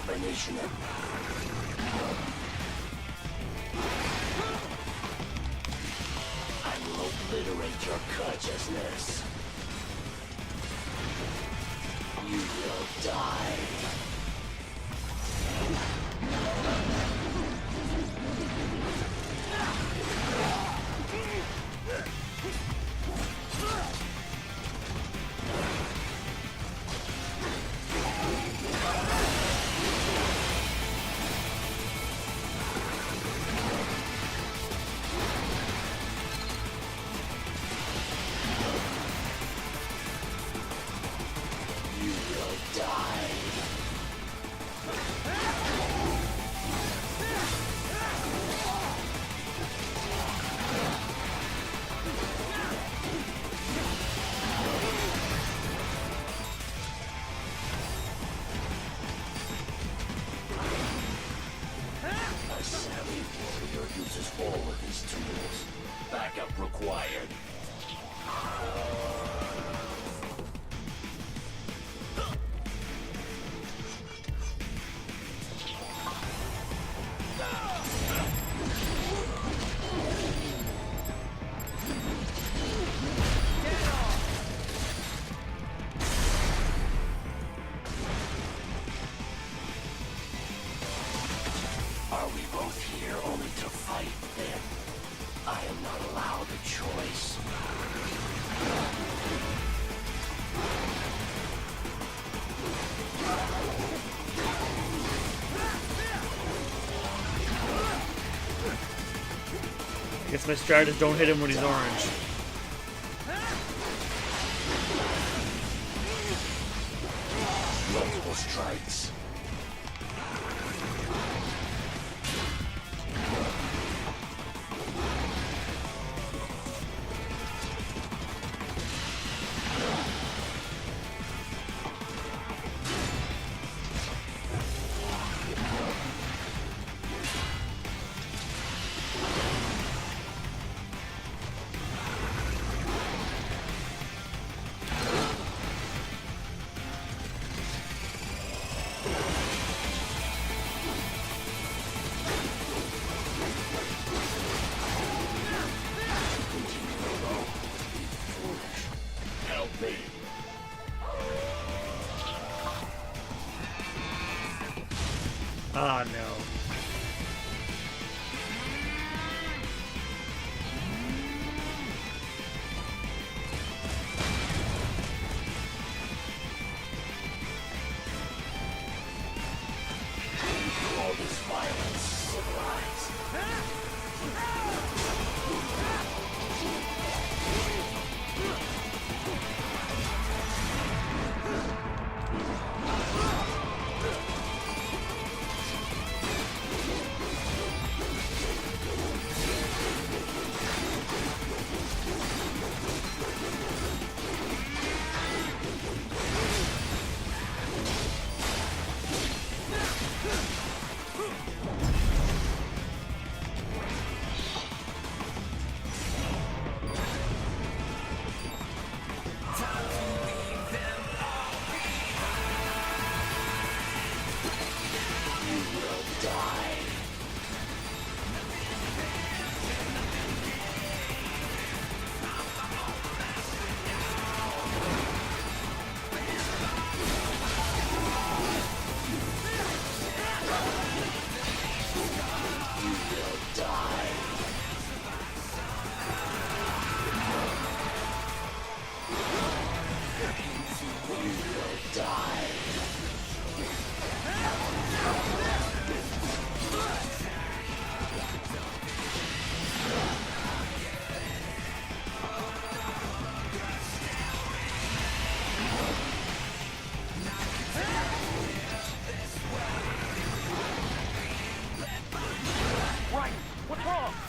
Combination of... I will obliterate your consciousness. You will die. You will die. A savvy warrior uses all of his tools. Backup required. Are we both here only to fight, then? I am not allowed a choice. I guess my strat is don't hit him when he's orange. Multiple strikes.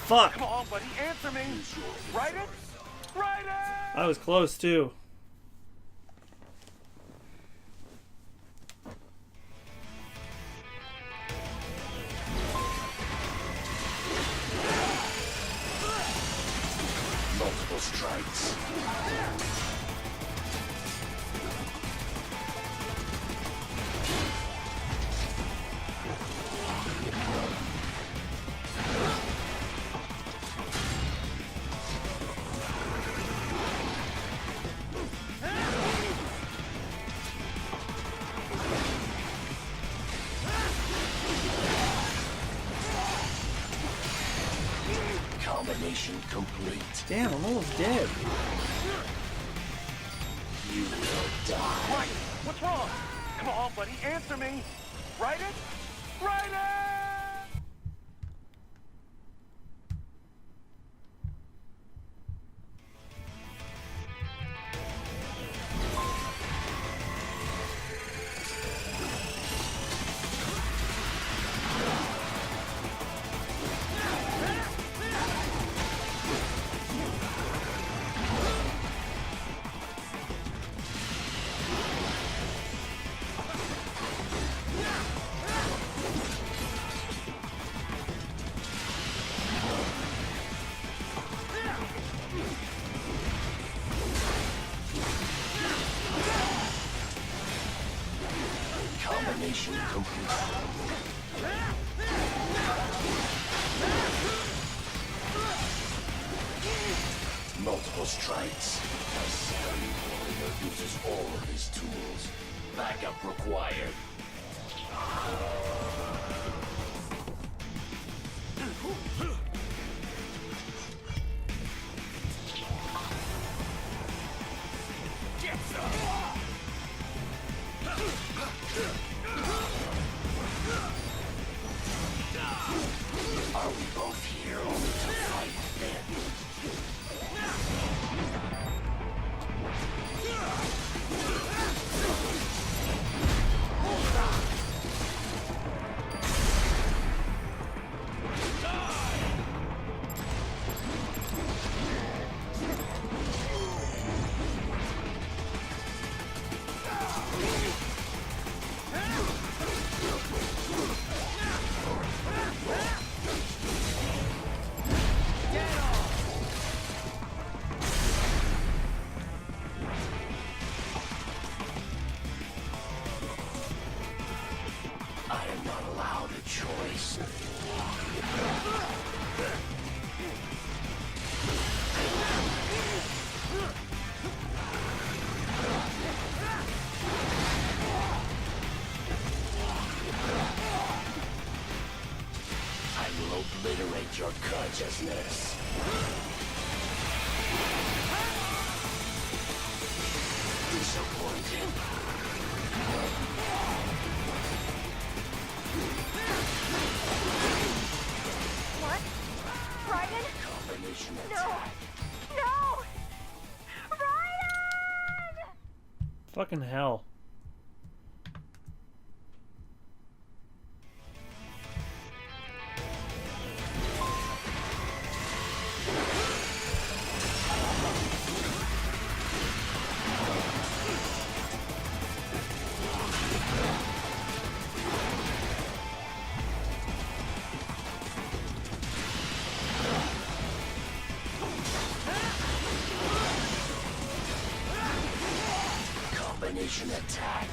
Fuck. Come on, buddy, answer me. Write it? Write it! I was close too. Multiple strikes. Combination complete. Damn, I'm almost dead. You will die. Right, what's wrong? Come on, buddy, answer me. Write it? Write it! Combination complete. Multiple strikes. A savvy warrior uses all of his tools. Backup required. Are we both here only to fight then? I am not allowed a choice. I will obliterate your consciousness. Disappointing. What? Raiden? Combination No! attack. No! Raiden! Fucking hell. Combination attack.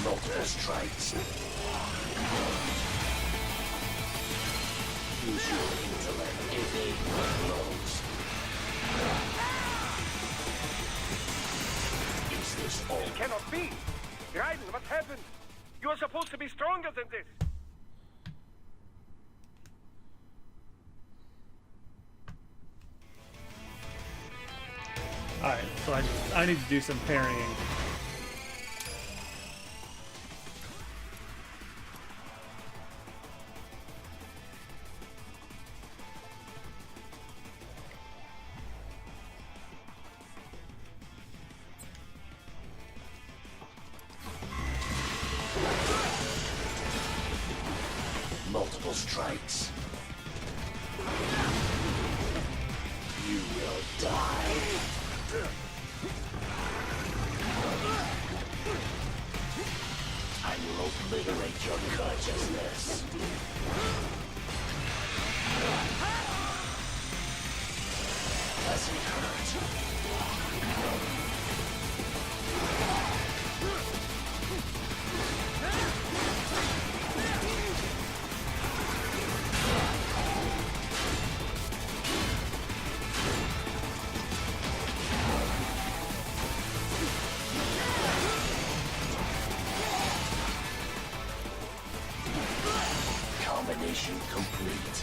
Multiple strikes. Use your intellect. Evade my blows. Is this all? This cannot be. Raiden, what happened? You are supposed to be stronger than this. Alright, so I need to do some parrying. strikes. You will die. I will obliterate your consciousness. Does it hurt? Combination complete.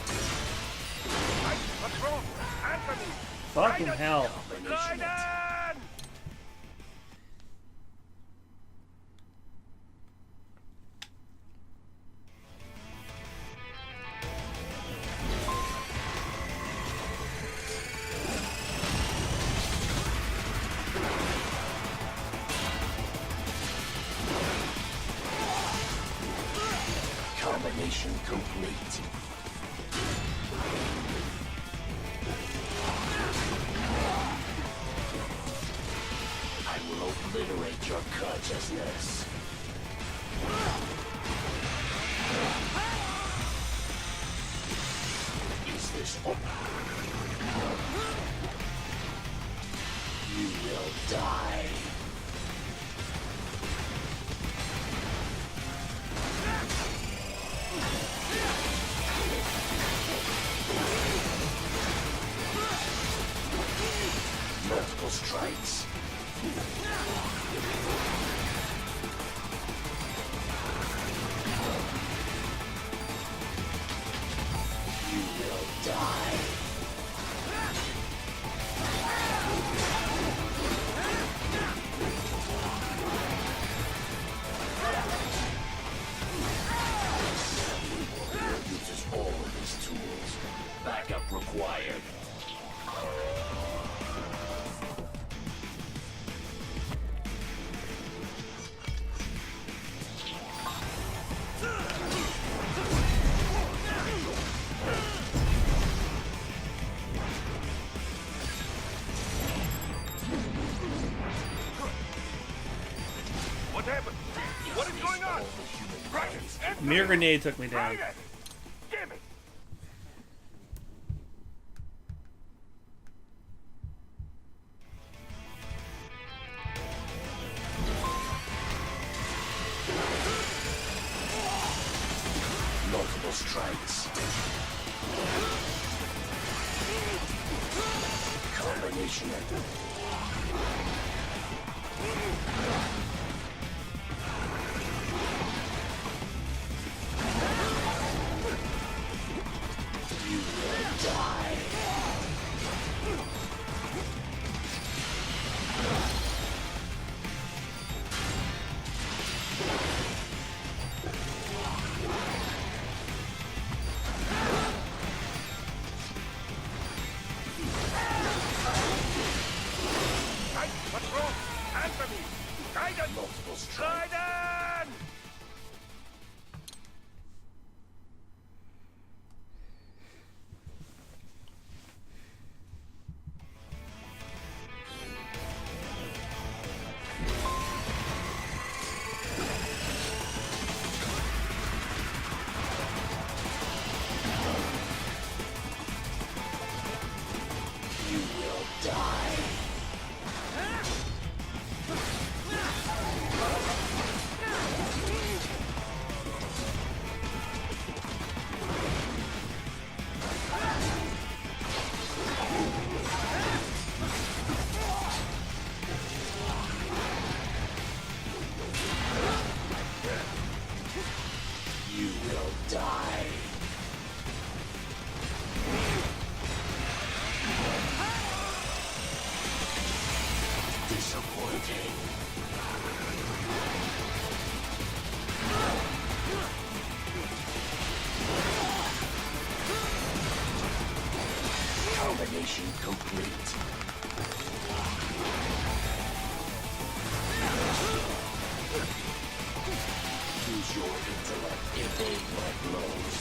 What's wrong? Answer me! Fucking hell. Combination Raiden! Combination complete. I will obliterate your consciousness. Is this all? You will die. Multiple strikes. You will die. Uses all of his tools. Backup required. What happened? What is going on? Raiden! Mirror grenade took me down. Raiden! Damn it! Multiple strikes. Combination. You will die. Raiden, what's wrong? Answer me! Raiden! Multiple strikes. Raiden! You will die. You will die. Disappointing. Combination complete. Use your intellect. Evade my blows.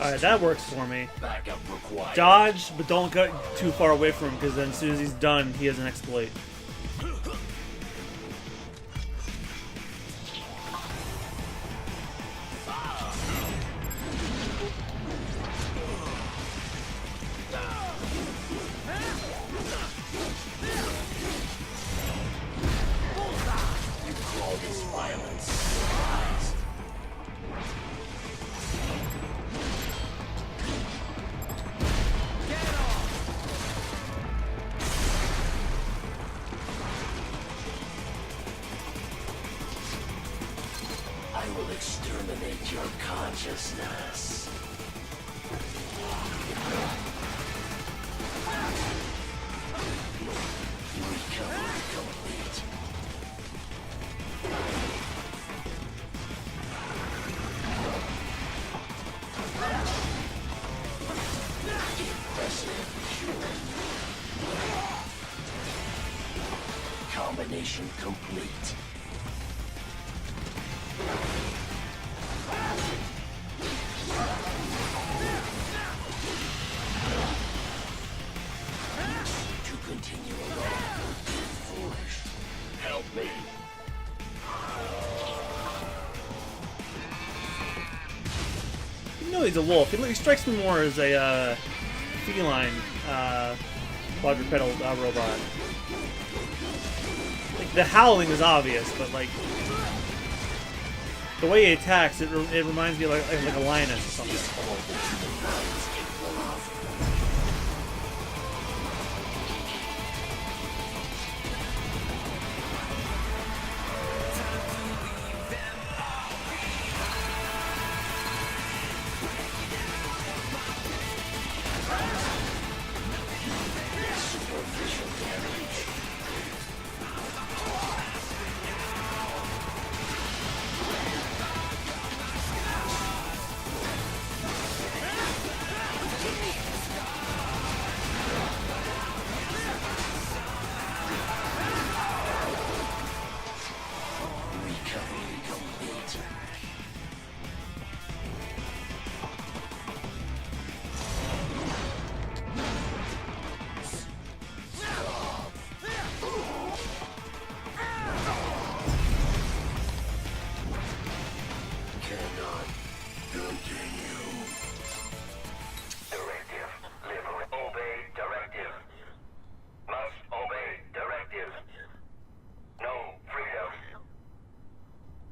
Alright, that works for me. Backup required. Dodge, but don't get too far away from him, because then as soon as he's done, he has an exploit. You call this violence? I will exterminate your consciousness. Recovery complete. Impressive. Combination complete. To continue alone would be foolish. Help me. You know he's a wolf. He strikes me more as a feline quadrupedal robot. Like, the howling is obvious, but like the way he attacks, it reminds me of like a lioness or something. Superficial damage. Recovery complete. Cannot continue. Directive. Obey directive. Must obey directive. No freedom.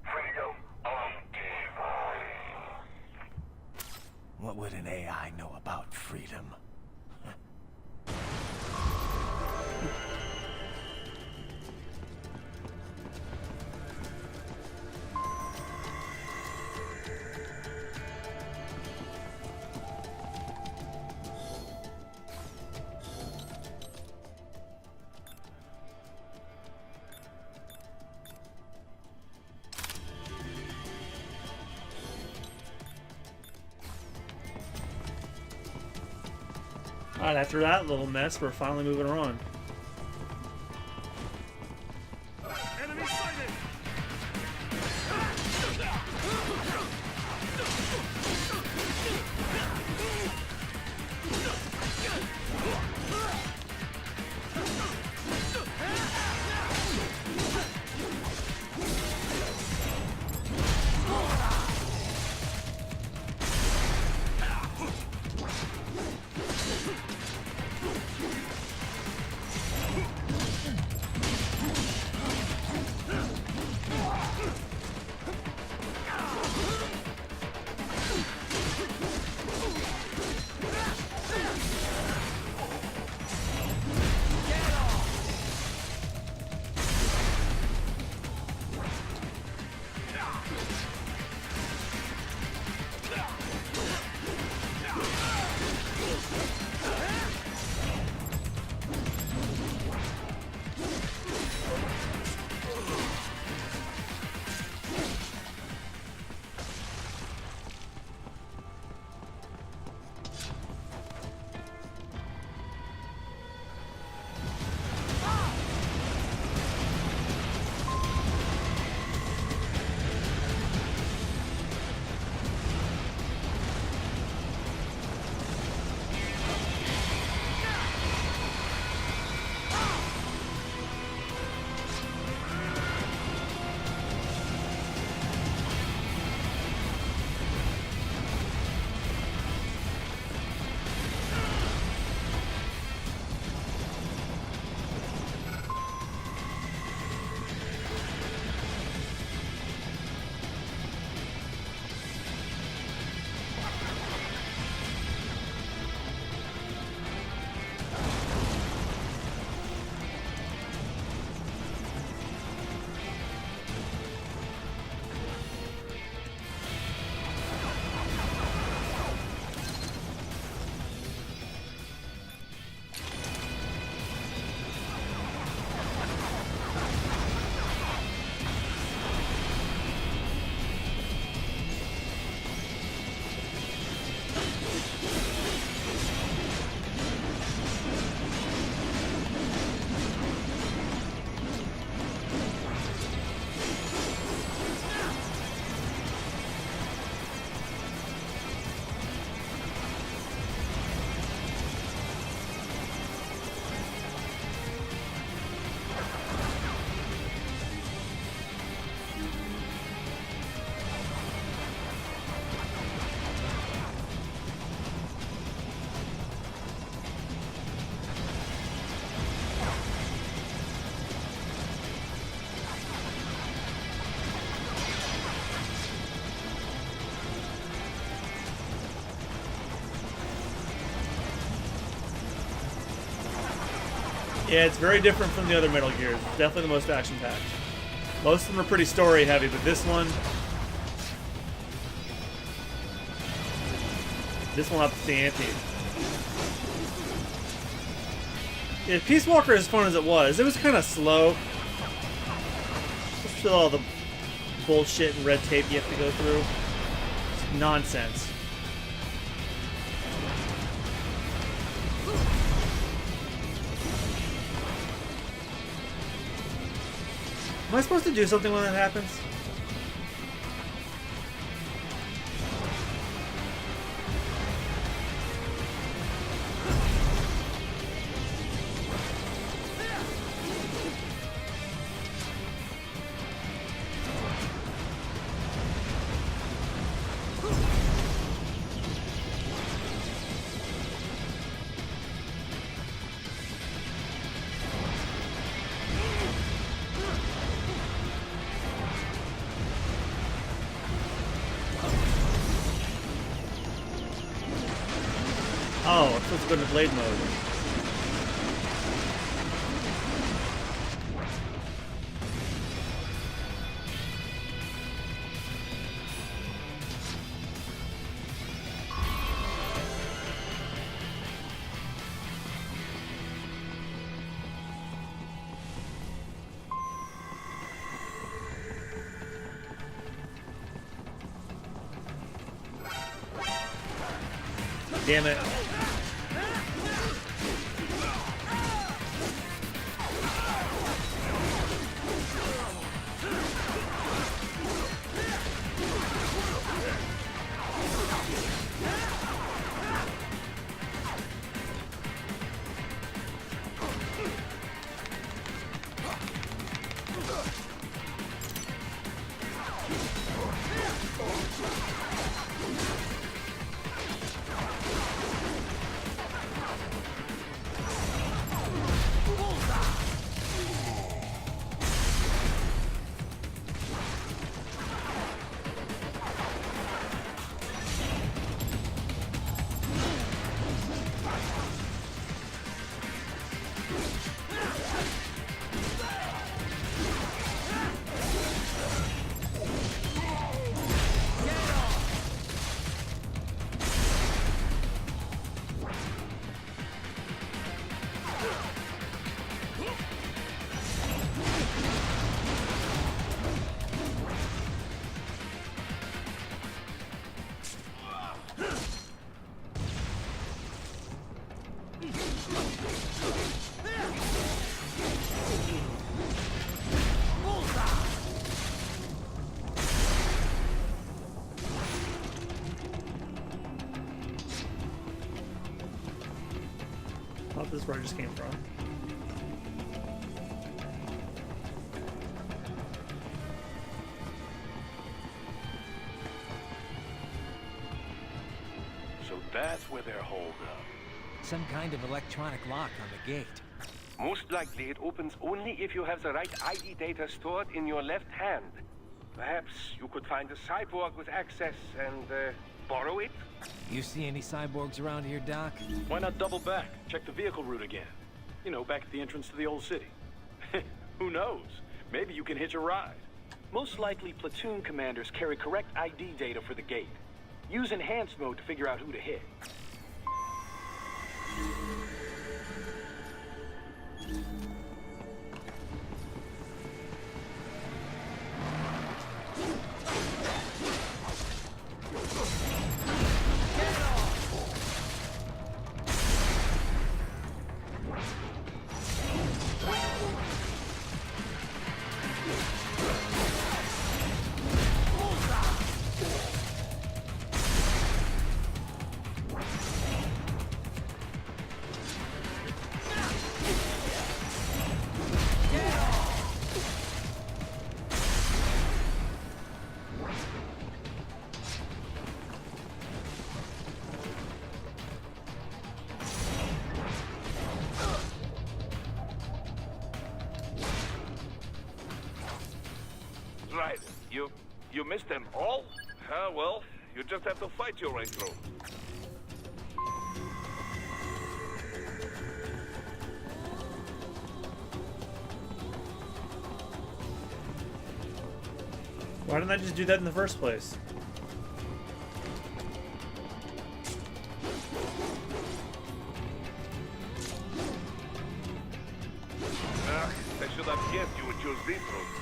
Freedom on device. What would an AI know about freedom? Alright, after that little mess, we're finally moving on. Enemy sighted! Yeah, it's very different from the other Metal Gears. It's definitely the most action-packed. Most of them are pretty story-heavy, but this one ups the ante. Yeah, Peace Walker, as fun as it was kind of slow. Just with all the bullshit and red tape you have to go through. It's nonsense. Am I supposed to do something when that happens? Oh, I'm supposed to go into blade mode. Damn it. This is where I just came from. So that's where they're holed up. Some kind of electronic lock on the gate. Most likely it opens only if you have the right ID data stored in your left hand. Perhaps you could find a cyborg with access and borrow it? You see any cyborgs around here, Doc? Why not double back? Check the vehicle route again. You know, back at the entrance to the old city. Who knows? Maybe you can hitch a ride. Most likely, platoon commanders carry correct ID data for the gate. Use enhanced mode to figure out who to hit. Right. You missed them all? Well, you just have to fight your way through. Why didn't I just do that in the first place? I should have guessed you would choose this route.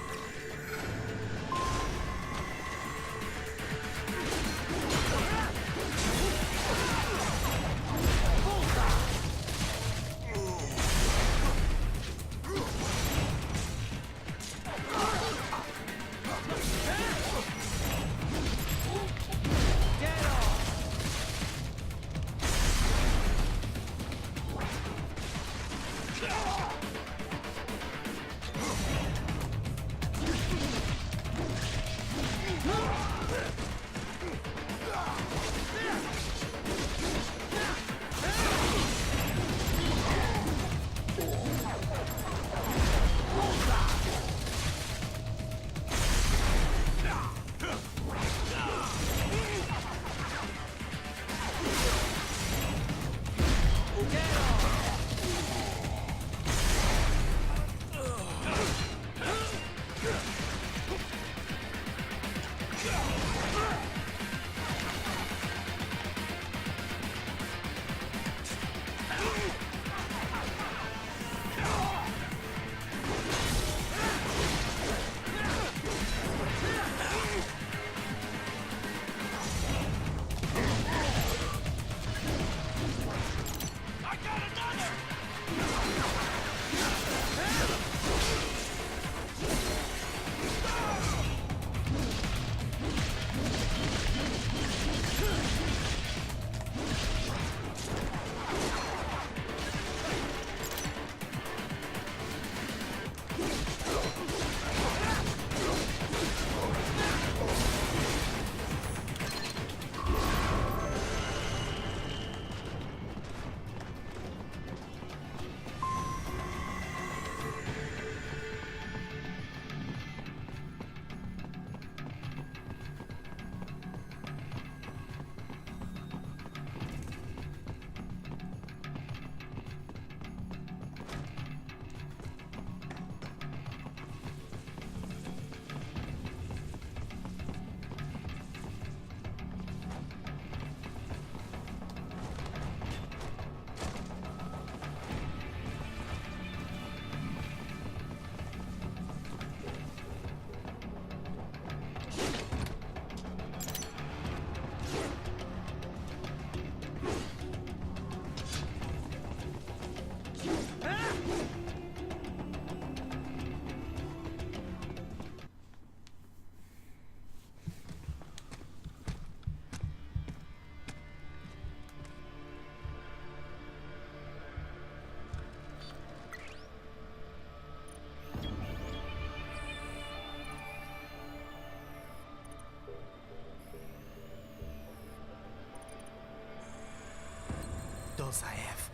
Those I have.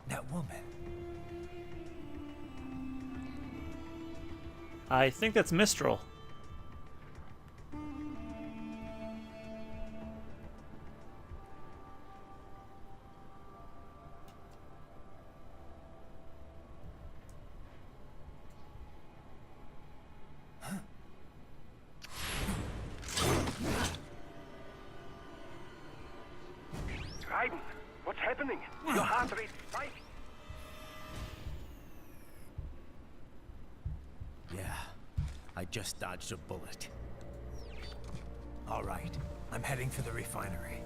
That woman. I think that's Mistral. Raiden, what's happening? Your heart rate spiked. Yeah, I just dodged a bullet. All right, I'm heading for the refinery.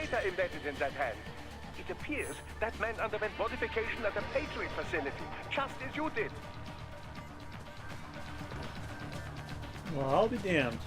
data embedded in that hand. It appears that man underwent modification at the Patriot facility, just as you did. Well, I'll be damned.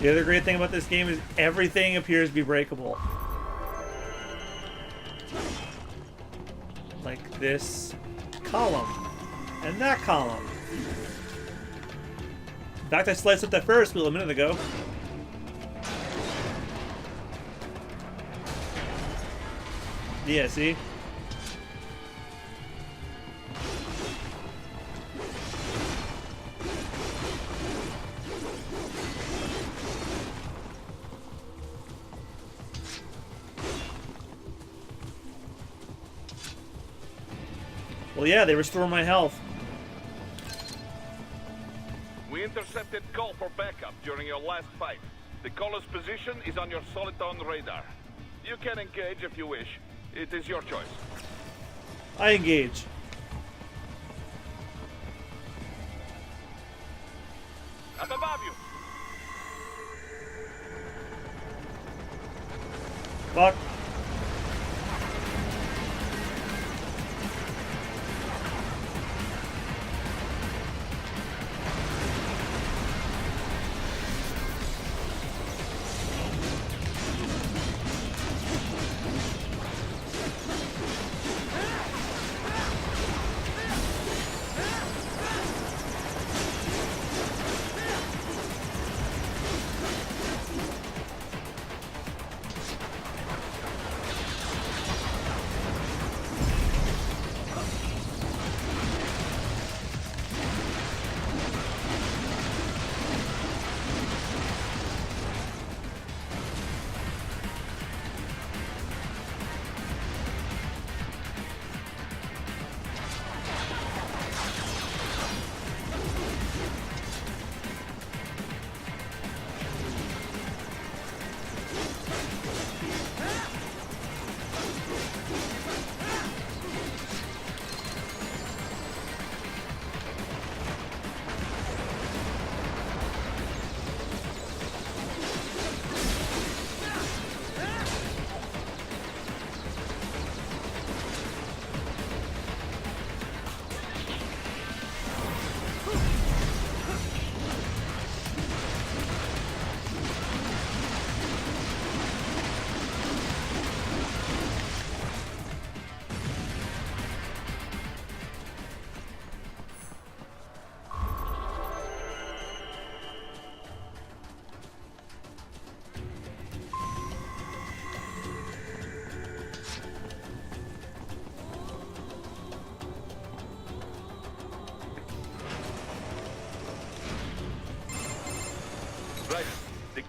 The other great thing about this game is everything appears to be breakable. Like this column and that column. In fact, I sliced up that Ferris wheel a minute ago. Yeah, see? Well, yeah, they restore my health. We intercepted call for backup during your last fight. The caller's position is on your Soliton radar. You can engage if you wish. It is your choice. I engage. Up above you. Fuck.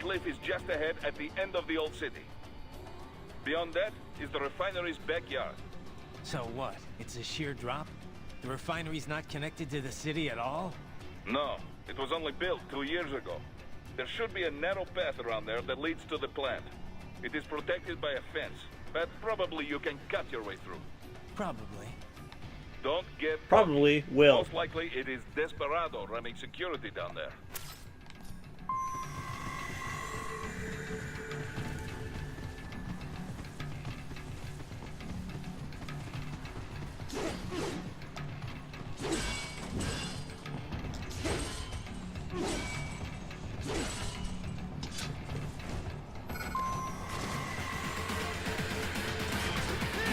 cliff is just ahead at the end of the old city. Beyond that is the refinery's backyard. So what? It's a sheer drop? The refinery's not connected to the city at all? No, it was only built 2 years ago. There should be a narrow path around there that leads to the plant. It is protected by a fence, but probably you can cut your way through. Probably. Don't get... Probably will. Most likely it is Desperado running security down there.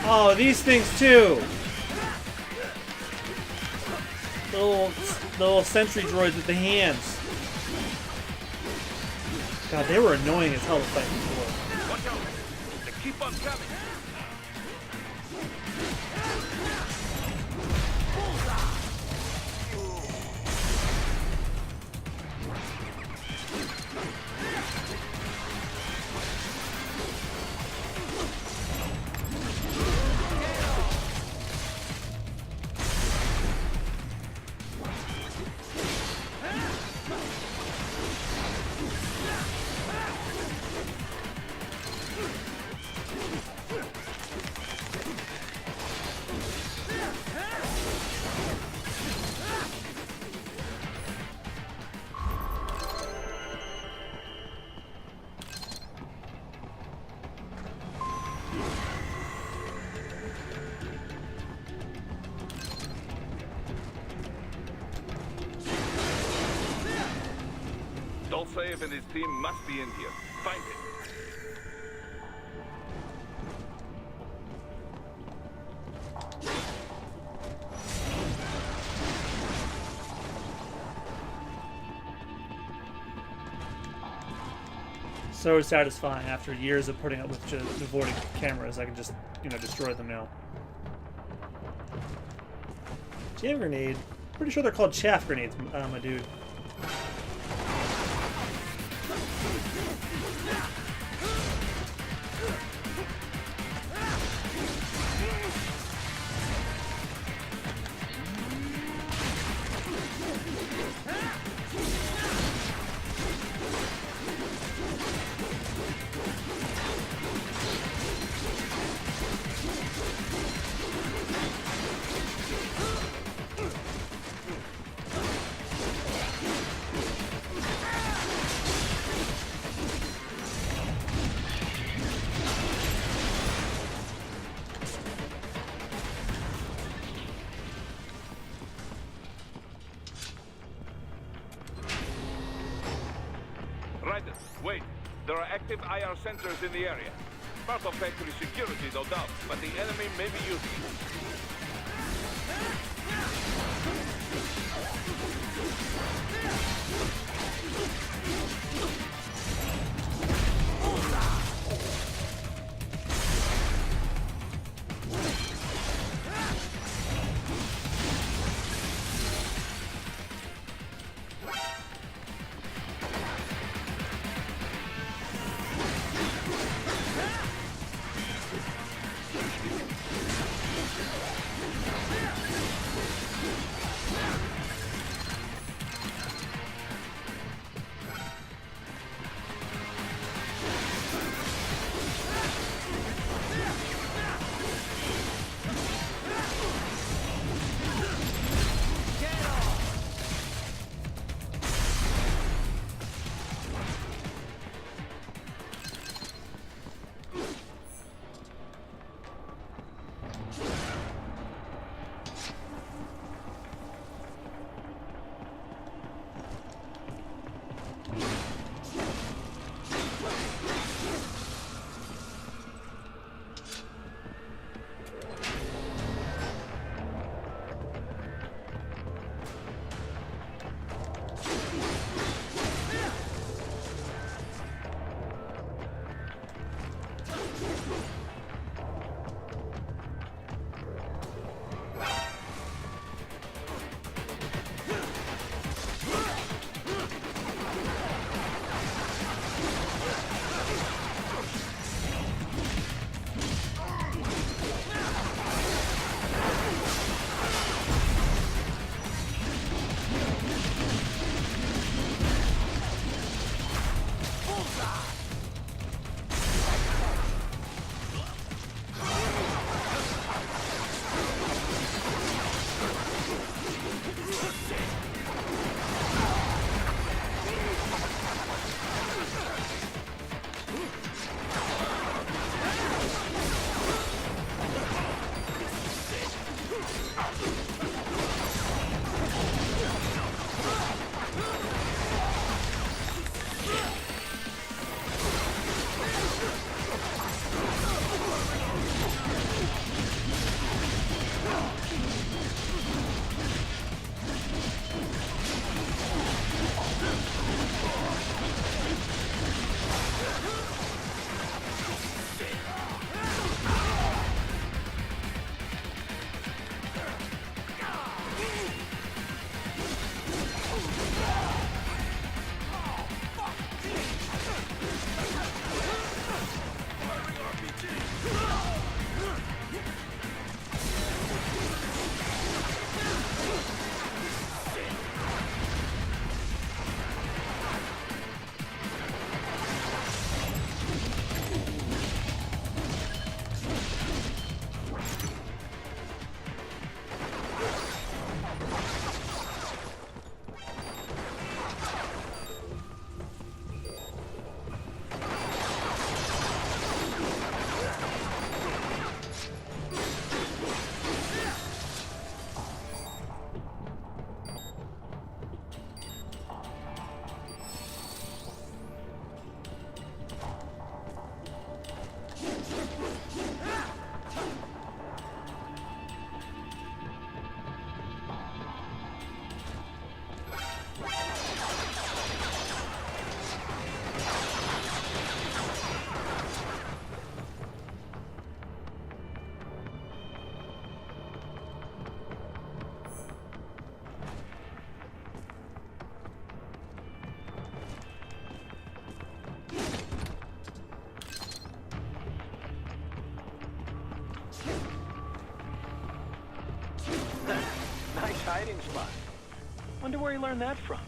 Oh, these things too. The little sentry droids with the hands. God, they were annoying as hell to fight before. Watch out! They keep on coming! Dolcev and his team must be in here. Find him. So satisfying after years of putting up with just avoiding cameras. I can just, destroy them now. Jam grenade. Pretty sure they're called chaff grenades, my dude. Wait, there are active IR sensors in the area. Part of factory security, no doubt, but the enemy may be using it. Nice hiding spot. Wonder where he learned that from.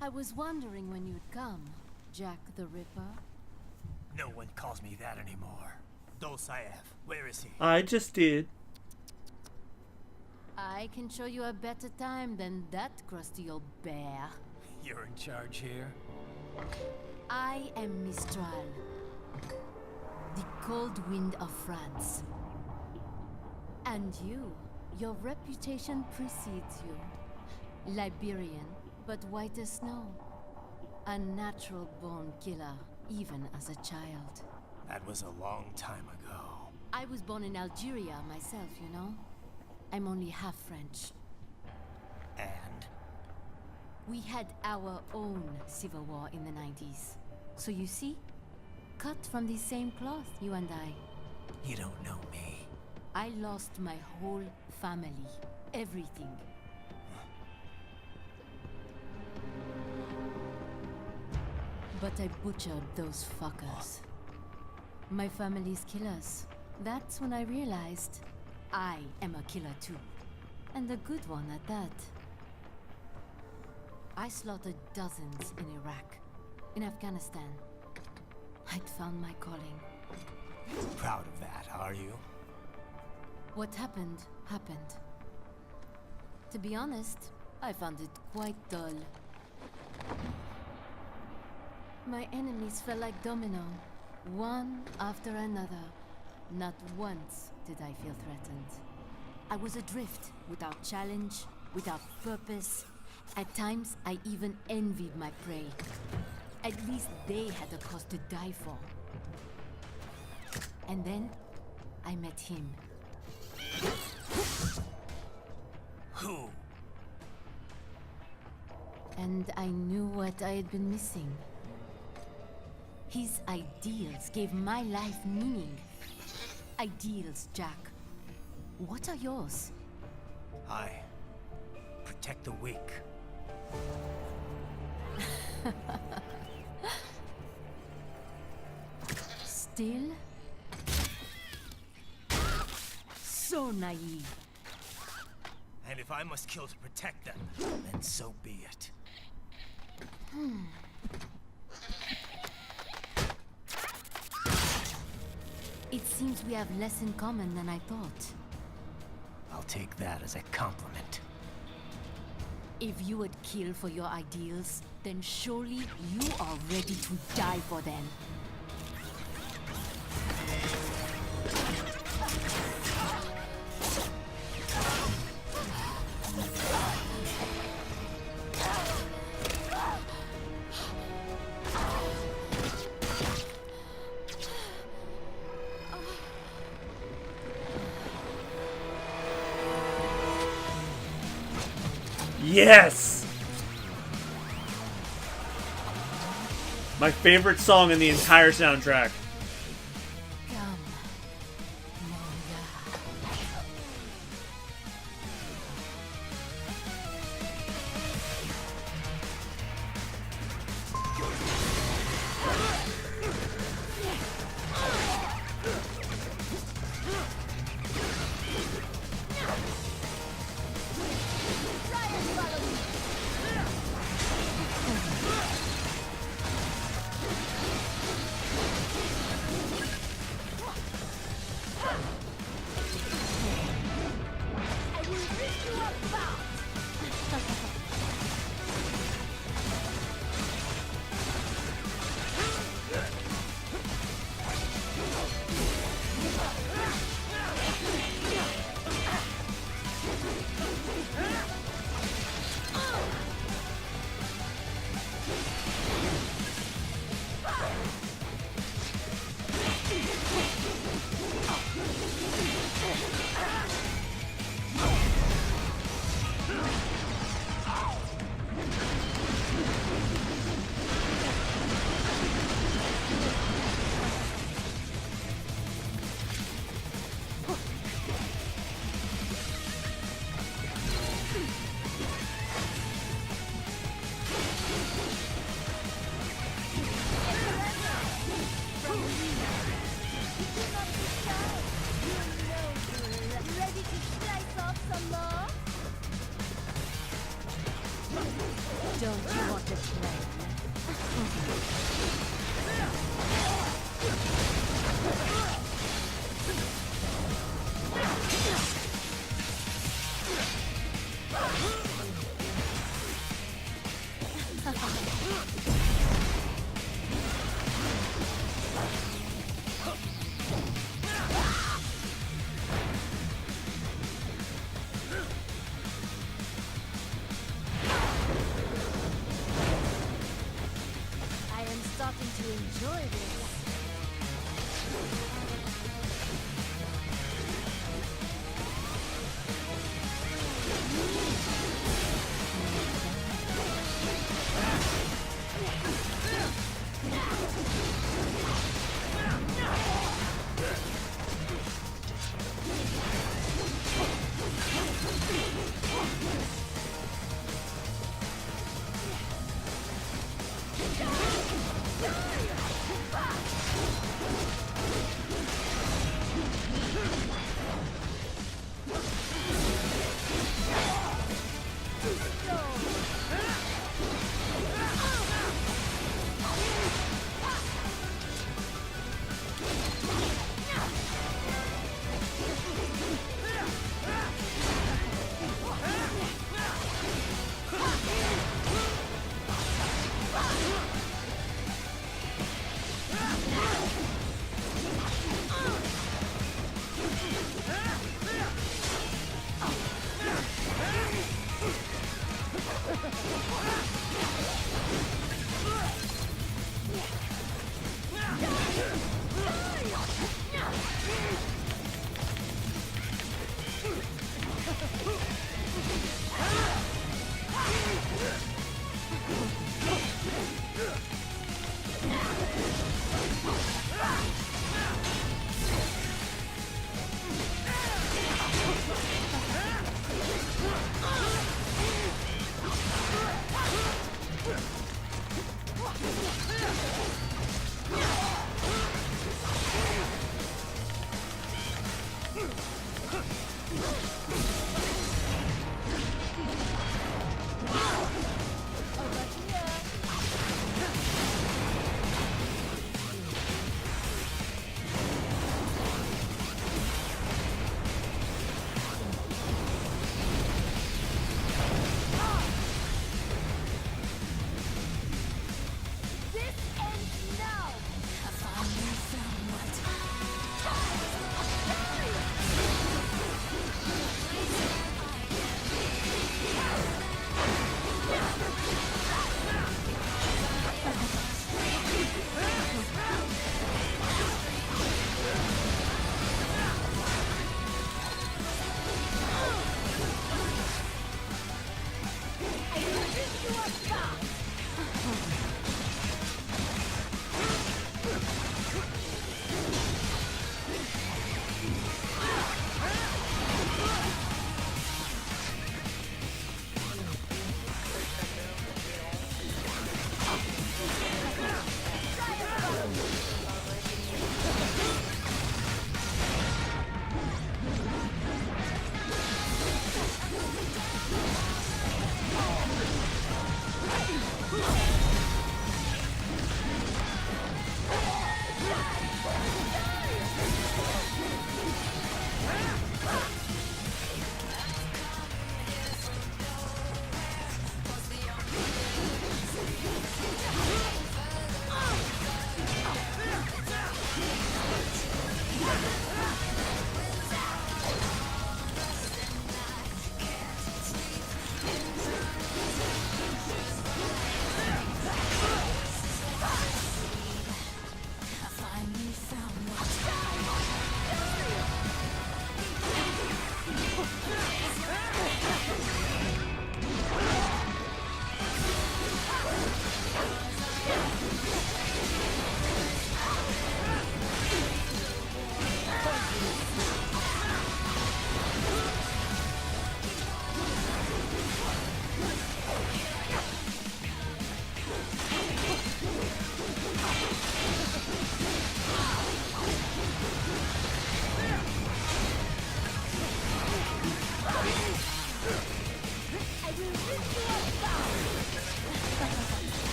I was wondering when you'd come, Jack the Ripper. No one calls me that anymore. Dosaev, where is he? I just did. I can show you a better time than that crusty old bear. You're in charge here? I am Mistral, the cold wind of France. And you, your reputation precedes you. Liberian, but white as snow. A natural-born killer, even as a child. That was a long time ago. I was born in Algeria myself, you know? I'm only half French. And? We had our own civil war in the 90s. So you see? Cut from the same cloth, you and I. You don't know me. I lost my whole family. Everything. But I butchered those fuckers. My family's killers. That's when I realized I am a killer too. And a good one at that. I slaughtered dozens in Iraq, in Afghanistan. I'd found my calling. Proud of that, are you? What happened, happened. To be honest, I found it quite dull. My enemies fell like domino, one after another. Not once did I feel threatened. I was adrift, without challenge, without purpose. At times, I even envied my prey. At least they had a cause to die for. And then, I met him. Who? And I knew what I had been missing. His ideals gave my life meaning. Ideals, Jack. What are yours? I protect the weak. Still? So naive. And if I must kill to protect them, then so be it. It seems we have less in common than I thought. I'll take that as a compliment. If you would kill for your ideals, then surely you are ready to die for them. Yes! My favorite song in the entire soundtrack. Come, Moria.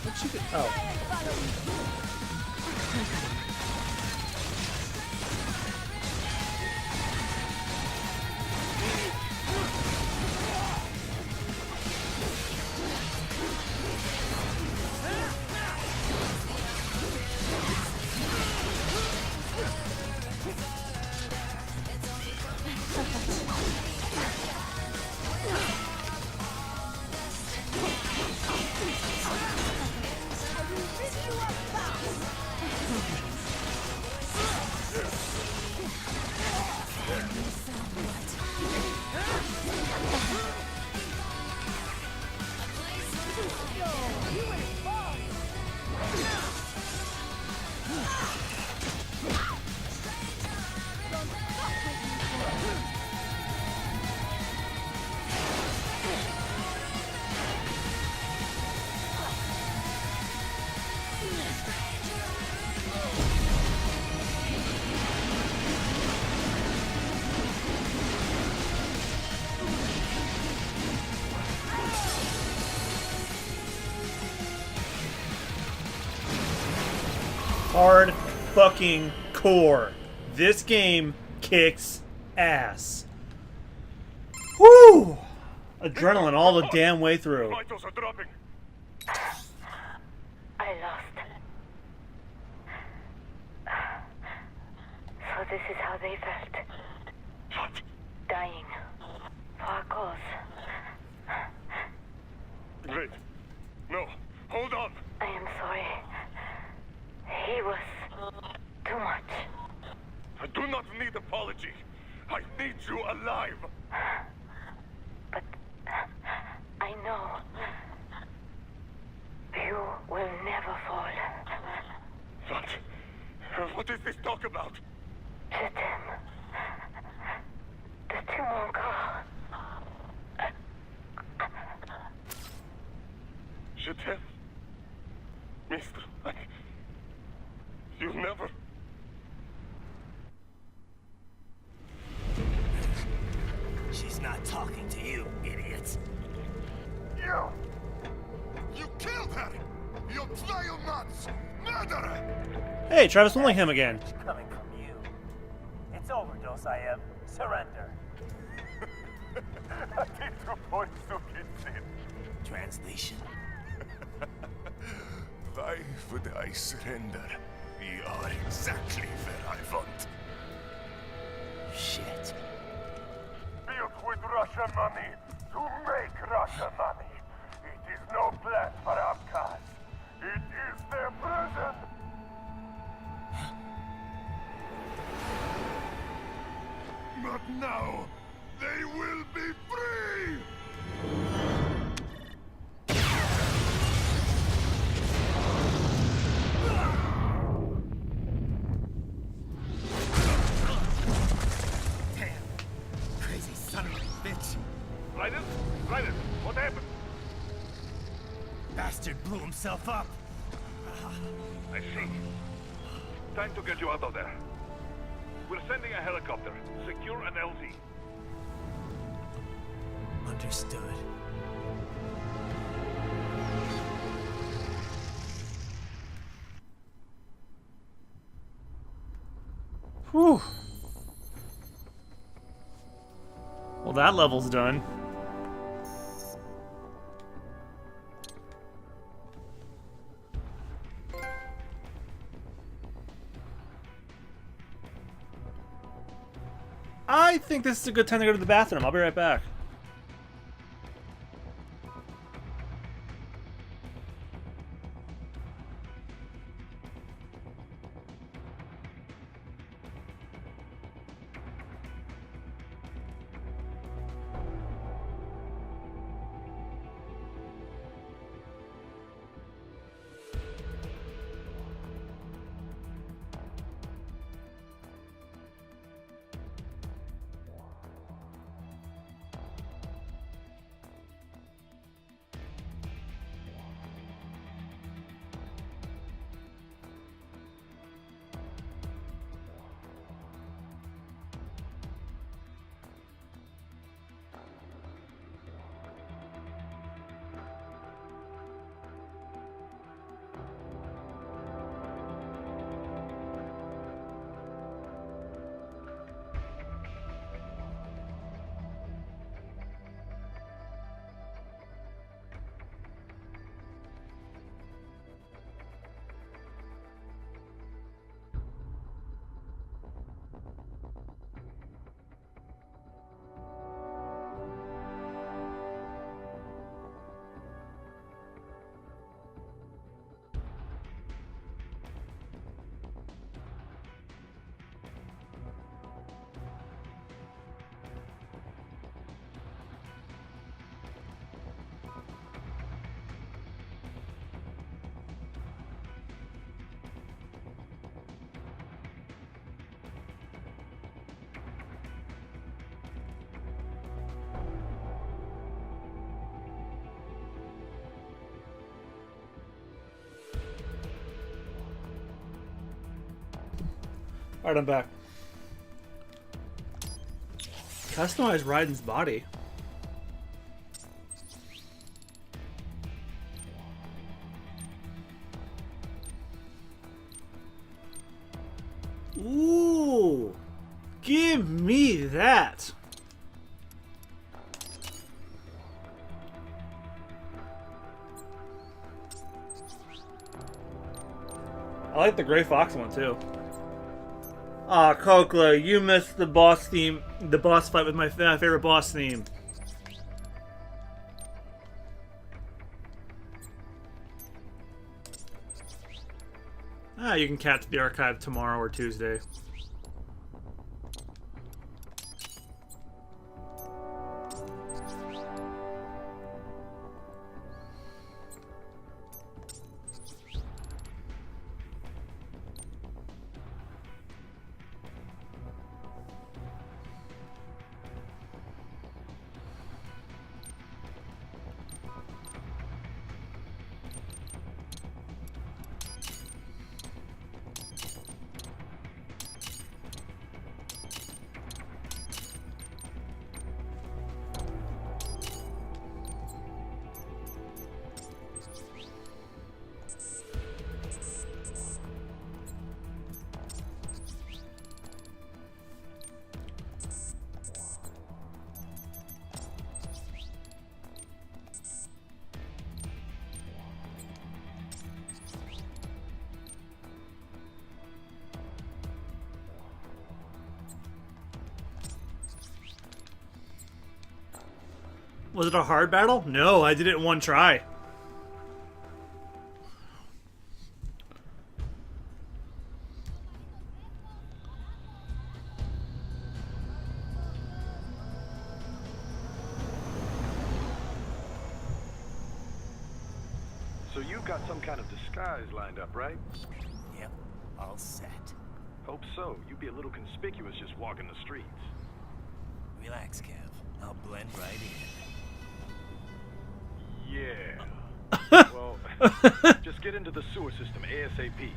What'd she get? Oh. Hard fucking core. This game kicks ass. Woo! Adrenaline all the damn way through. Vitals are dropping. I lost. So this is how they felt. What? Dying. For a cause. Great. No, hold on. I am sorry. He was too much. I do not need apology. I need you alive. But I know you will never fall. What? What is this talk about? Je t'aime. De tout mon corps. Je t'aime. Mister, you never... She's not talking to you, idiot. You killed her! You vile nuts! Murderer! Hey, Travis Willingham again. Coming from you. It's overdose, I am. Surrender. Translation. Why would I surrender? We are exactly where I want. Shit. Built with Russian money to make Russian money. It is no plan for outcasts. It is their prison. But now, they will be free! Crazy son of a bitch. Raiden, what happened? Bastard blew himself up. I see. Time to get you out of there. We're sending a helicopter. Secure an LZ. Understood. Whew. Well, that level's done. I think this is a good time to go to the bathroom. I'll be right back. Alright, I'm back. Customize Raiden's body. Ooh! Give me that! I like the Gray Fox one too. Ah, Kokla, you missed the boss theme, the boss fight with my favorite boss theme. Ah, you can catch the archive tomorrow or Tuesday. Was it a hard battle? No, I did it in one try. So you've got some kind of disguise lined up, right? Yep, all set. Hope so. You'd be a little conspicuous just walking the streets. Relax, Kev. I'll blend right in. Yeah. Well, just get into the sewer system ASAP.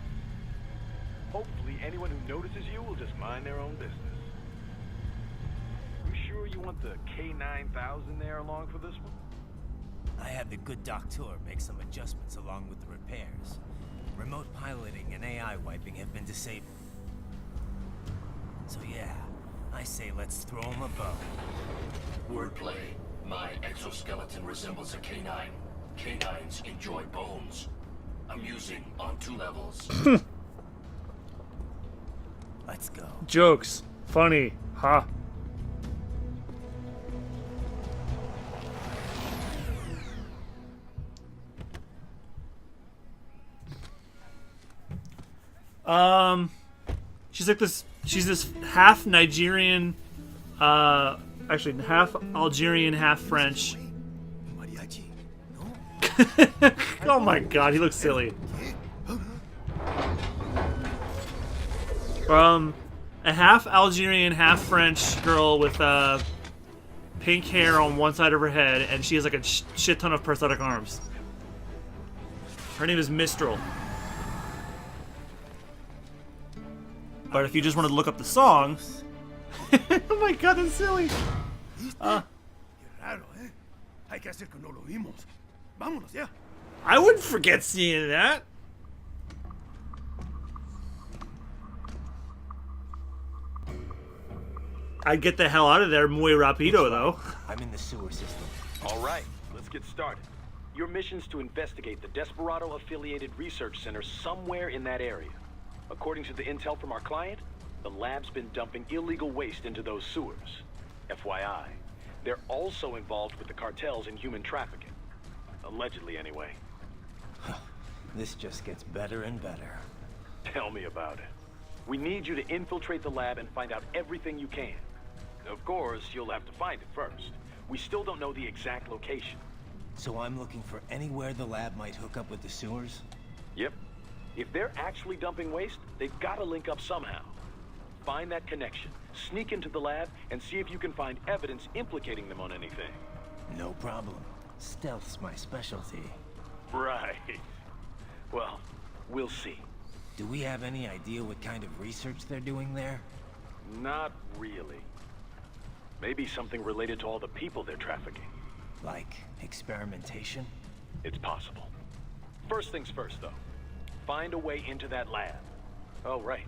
Hopefully anyone who notices you will just mind their own business. You sure you want the K9000 there along for this one? I had the good doctor make some adjustments along with the repairs. Remote piloting and AI wiping have been disabled. So yeah, I say let's throw him a bone. Wordplay. My exoskeleton resembles a canine. Canines enjoy bones. Amusing on 2 levels. Let's go. Jokes. Funny. Ha. She's like this, she's this half Nigerian, actually half Algerian, half French. Oh my god, he looks silly. A half Algerian, half French girl with pink hair on one side of her head, and she has like a shit ton of prosthetic arms. Her name is Mistral. But if you just wanted to look up the song... Oh my god, that's silly! I wouldn't forget seeing that! I'd get the hell out of there muy rapido, though. I'm in the sewer system. All right, let's get started. Your mission's to investigate the Desperado-affiliated research center somewhere in that area. According to the intel from our client, the lab's been dumping illegal waste into those sewers. FYI, they're also involved with the cartels in human trafficking. Allegedly, anyway. This just gets better and better. Tell me about it. We need you to infiltrate the lab and find out everything you can. Of course, you'll have to find it first. We still don't know the exact location. So I'm looking for anywhere the lab might hook up with the sewers? Yep. If they're actually dumping waste, they've got to link up somehow. Find that connection, sneak into the lab, and see if you can find evidence implicating them on anything. No problem. Stealth's my specialty. Right. Well, we'll see. Do we have any idea what kind of research they're doing there? Not really. Maybe something related to all the people they're trafficking. Like experimentation? It's possible. First things first, though. Find a way into that lab. Oh, right.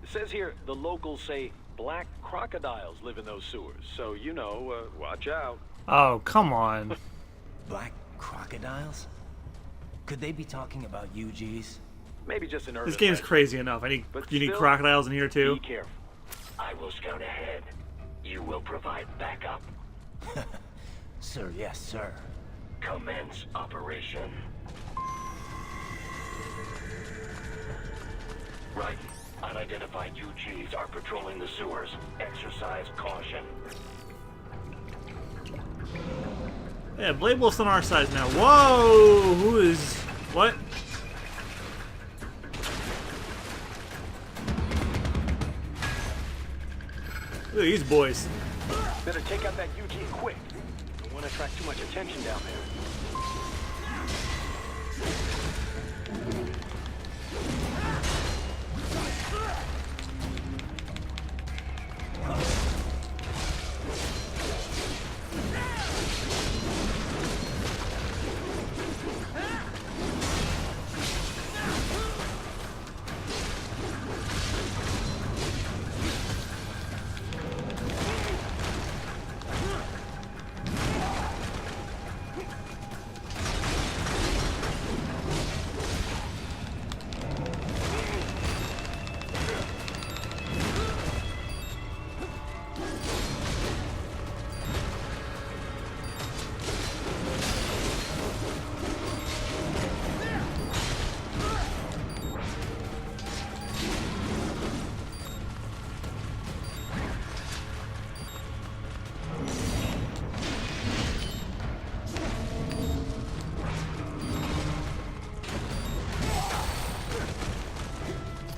It says here the locals say black crocodiles live in those sewers, so, you know, watch out. Oh, come on. Black crocodiles? Could they be talking about UGs? Maybe just an urban This game's legend. crazy enough. You need still, crocodiles in here too. Be careful. I will scout ahead. You will provide backup. Sir, yes, sir. Commence operation. Right. Unidentified UGs are patrolling the sewers. Exercise caution. Yeah, Blade Wolf's on our side now. Whoa! Who is... What? Look at these boys. Better take out that UG quick. Don't want to attract too much attention down there.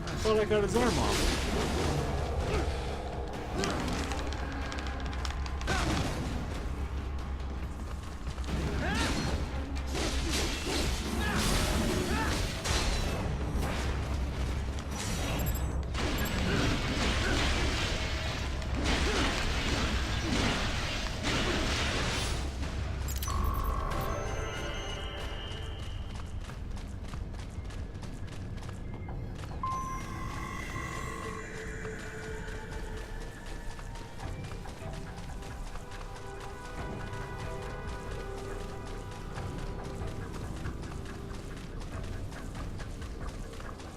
I thought I got his arm off.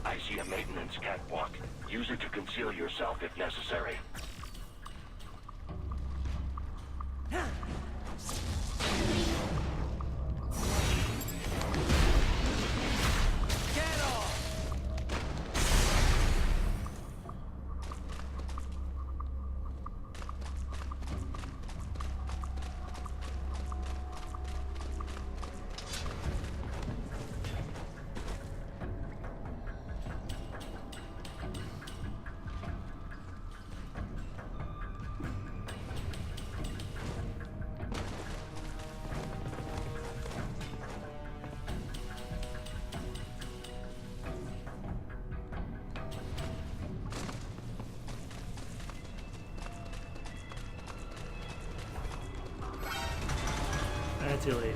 I see a maintenance catwalk. Use it to conceal yourself if necessary. Too late.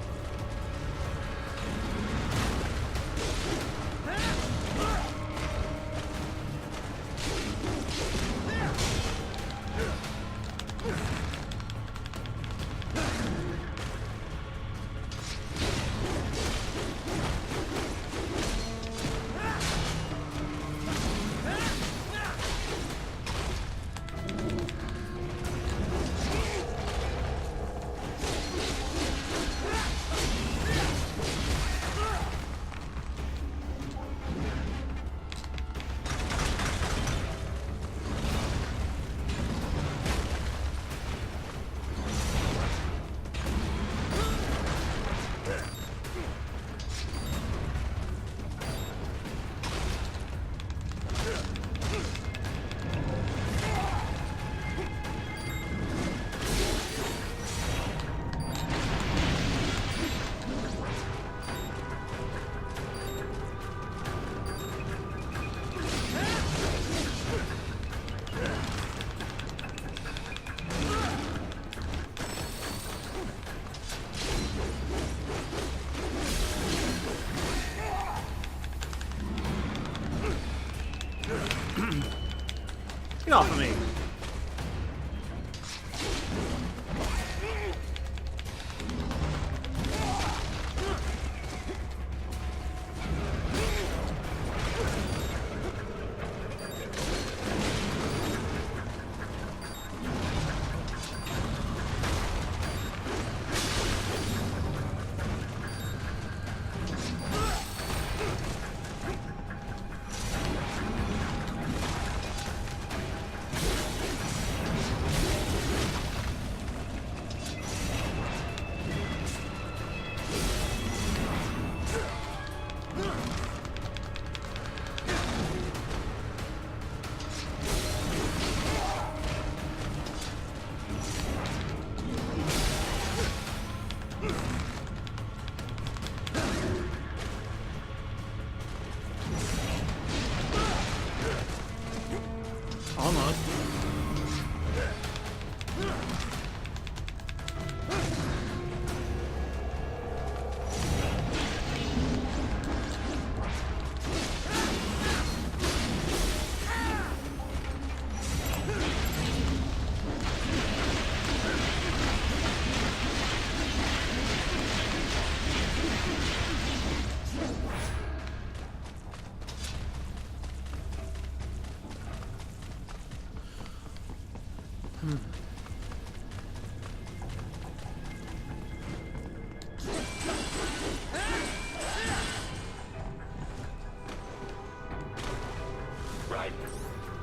Right.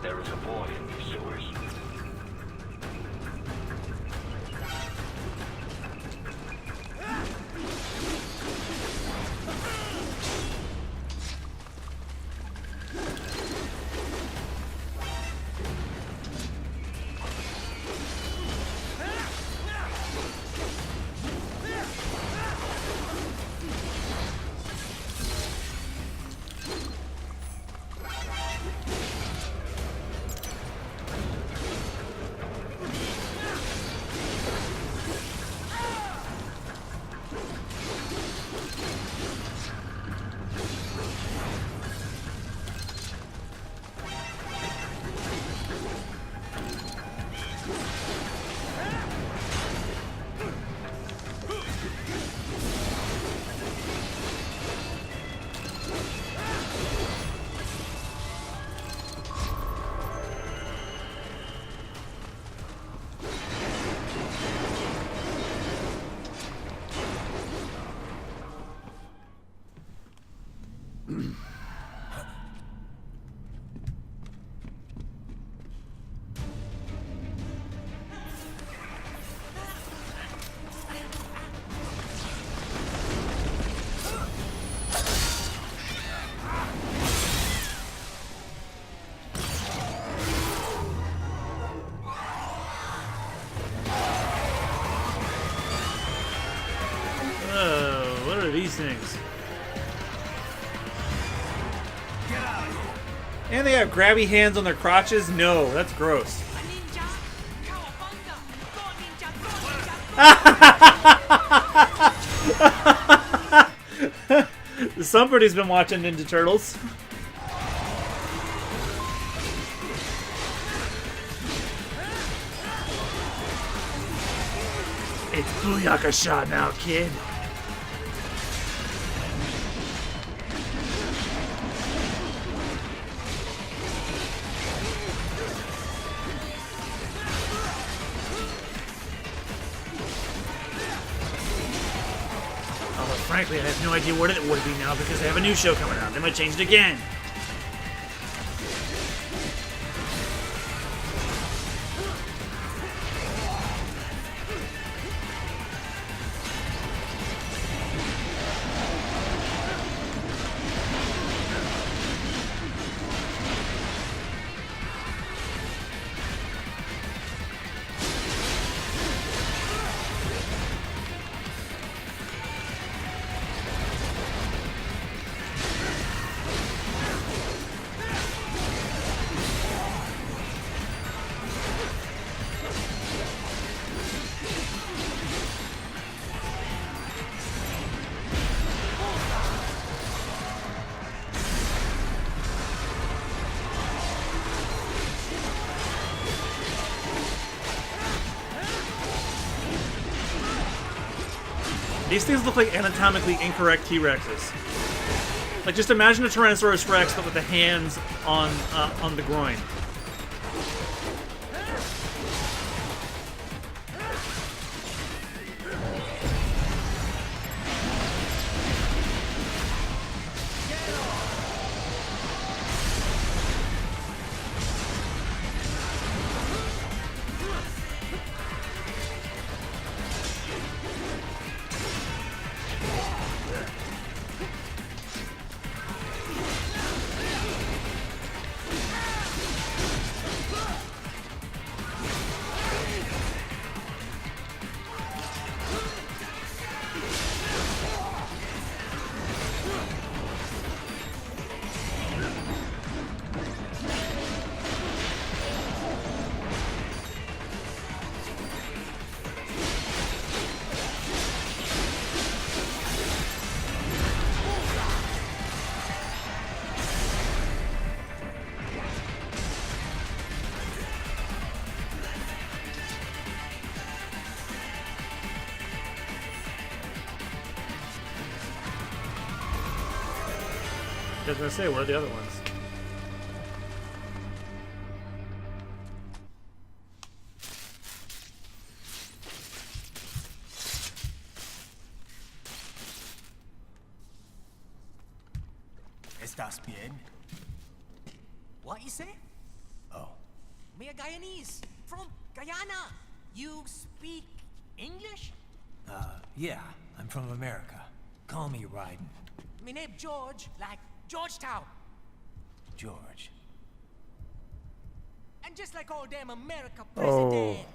There is a boy in these sewers. What are these things? And they have grabby hands on their crotches? No, that's gross. Somebody's been watching Ninja Turtles. It's Booyaka shot now, kid. Frankly, I have no idea what it would be now because they have a new show coming out. They might change it again. These things look like anatomically incorrect T-Rexes. Like, just imagine a Tyrannosaurus Rex, but with the hands on the groin. I was gonna say, where are the other ones? Estás bien? What you say? Oh. Me a Guyanese from Guyana. You speak English? Yeah, I'm from America. Call me Raiden. Me name George, like Georgetown. George. And just like all damn America president. Oh.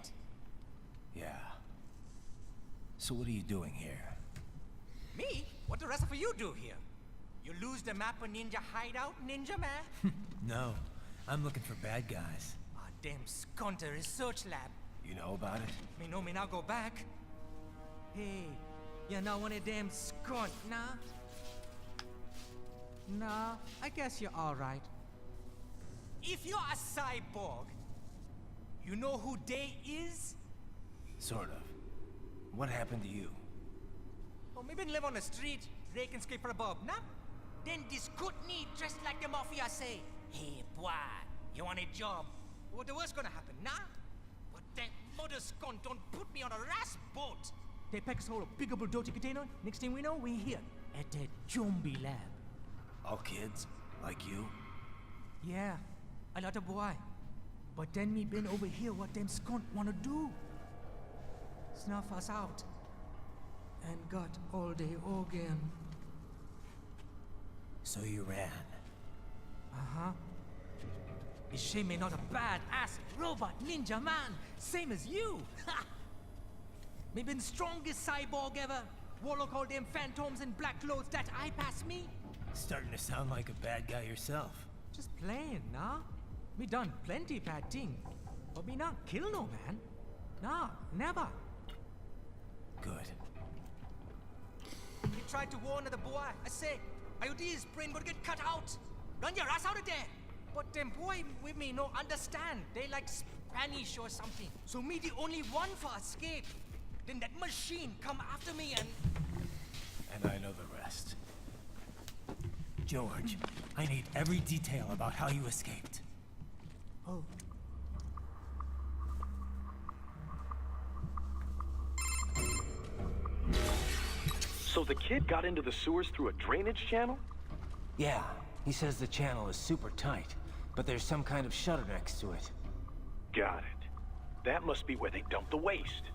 Yeah. So what are you doing here? Me? What the rest of you do here? You lose the map of Ninja Hideout, Ninja Man? No, I'm looking for bad guys. Ah, damn skunter research lab. You know about it? Me know me now go back. Hey, you're not one of them skunt, nah? Nah, I guess you're alright. If you're a cyborg, you know who Day is? Sort of. What happened to you? Oh, me been live on the street, raking scrape for a bob, nah? Then this good need dressed like the mafia say, hey boy, you want a job? What the worst gonna happen, nah? But that mother scunt don't put me on a ras boat. They pack us all a big old dirty container. Next thing we know, we here at that zombie lab. All kids? Like you? Yeah, a lot of boy. But then me been over here what them skunt wanna do. Snuff us out. And got all day organ. So you ran. Uh-huh. Is shame me not a bad-ass robot ninja man, same as you. Ha! Me been strongest cyborg ever. Warlock all them phantoms in black clothes that eye pass me. Starting to sound like a bad guy yourself. Just playing, nah? Me done plenty bad thing. But me not kill no man. Nah, never. Good. He tried to warn the boy. I say, IOD's brain gonna get cut out. Run your ass out of there. But them boy with me no understand. They like Spanish or something. So me the only one for escape. Then that machine come after me and... And I know the rest. George, I need every detail about how you escaped. Oh. So the kid got into the sewers through a drainage channel? Yeah, he says the channel is super tight, but there's some kind of shutter next to it. Got it. That must be where they dumped the waste.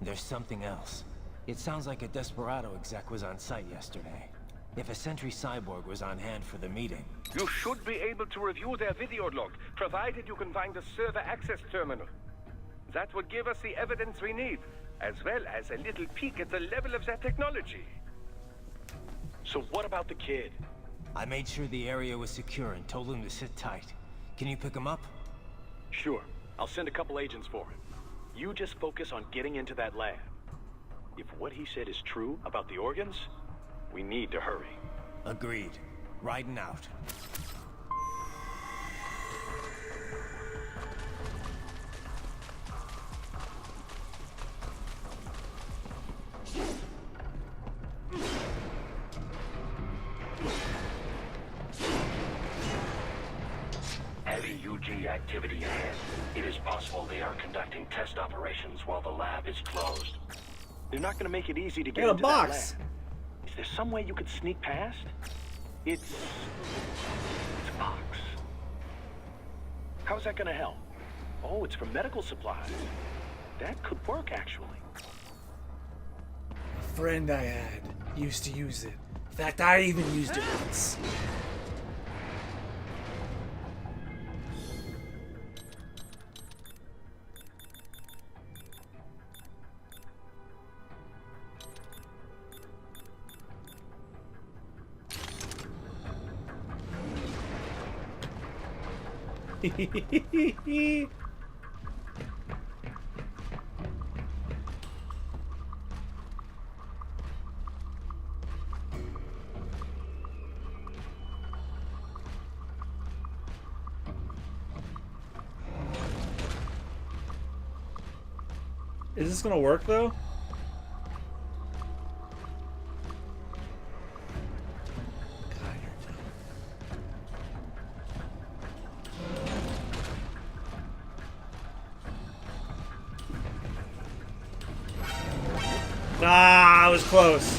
There's something else. It sounds like a Desperado exec was on site yesterday. If a Sentry Cyborg was on hand for the meeting... You should be able to review their video log, provided you can find the server access terminal. That would give us the evidence we need, as well as a little peek at the level of their technology. So what about the kid? I made sure the area was secure and told him to sit tight. Can you pick him up? Sure. I'll send a couple agents for him. You just focus on getting into that lab. If what he said is true about the organs, we need to hurry. Agreed. Riding out. Heavy UG activity ahead. It is possible they are conducting test operations while the lab is closed. They're not gonna make it easy to get Got a into box. that lab. Is there some way you could sneak past? It's a box. How's that gonna help? Oh, it's for medical supplies. That could work, actually. A friend I had used to use it. In fact, I even used it once. Is this gonna work though? Ah, I was close.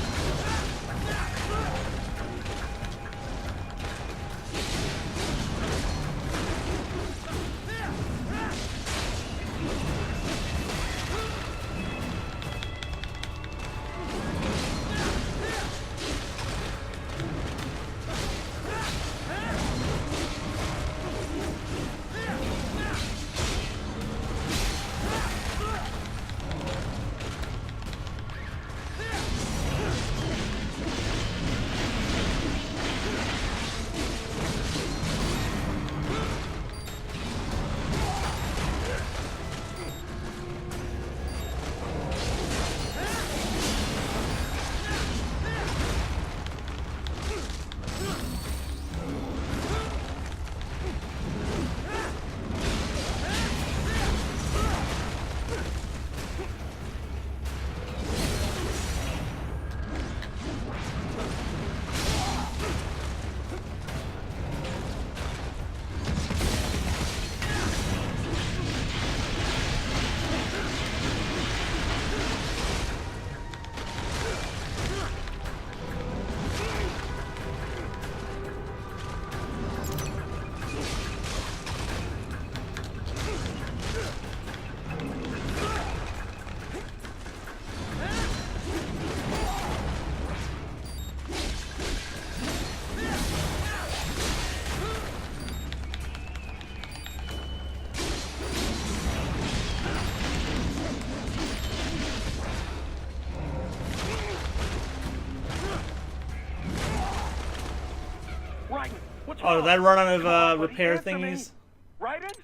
Oh, did that run out of repair thingies? Raiden?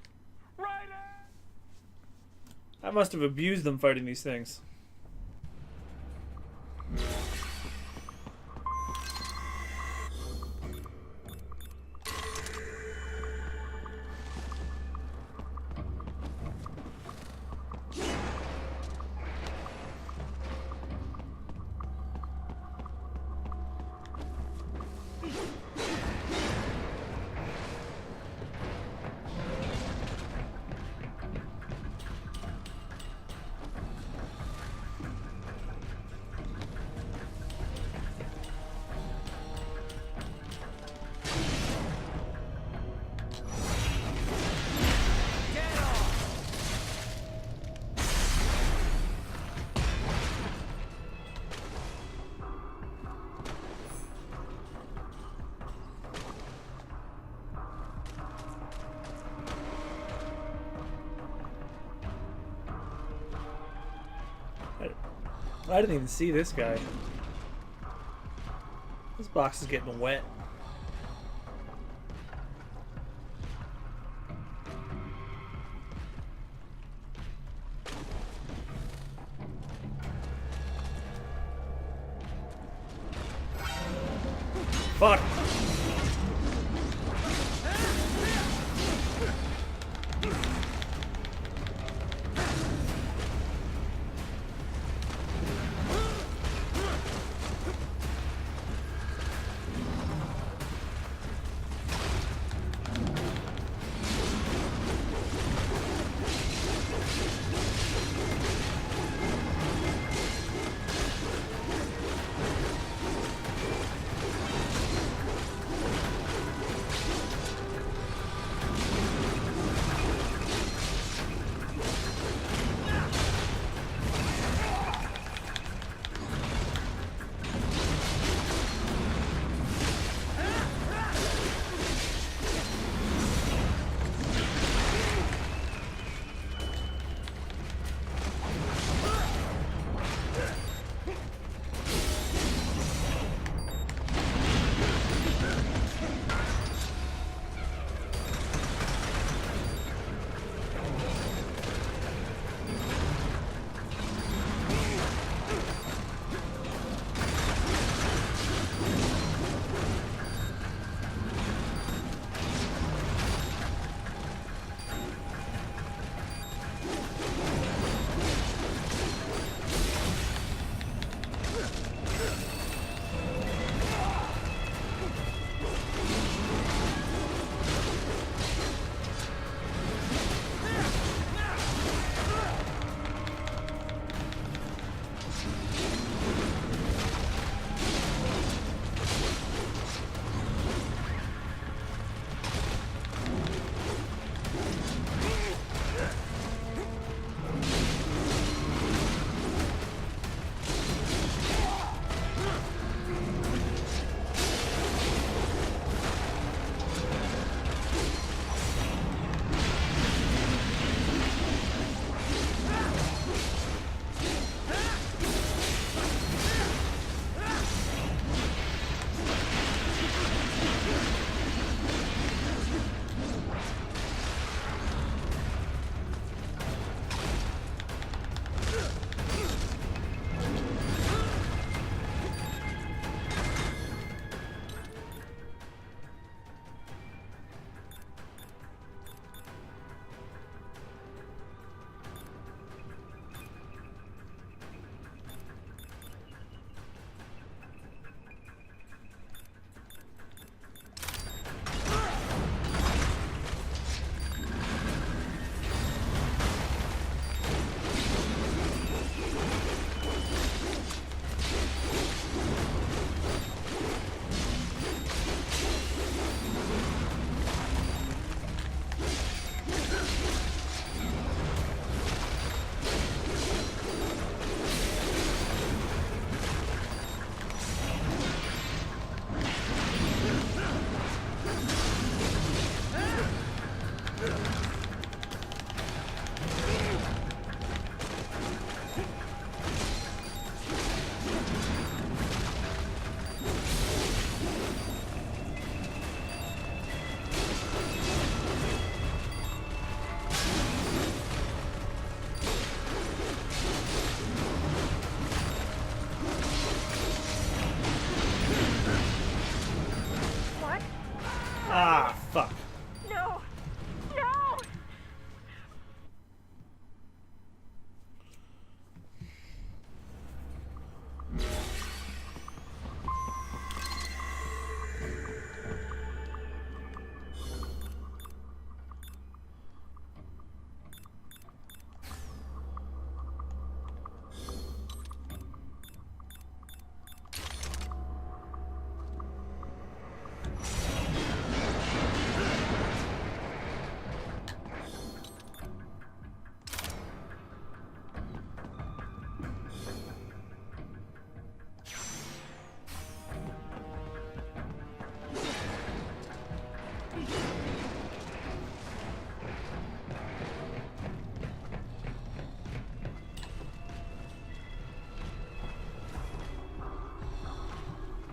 Raiden! I must have abused them fighting these things. I didn't even see this guy. This box is getting wet. Fuck.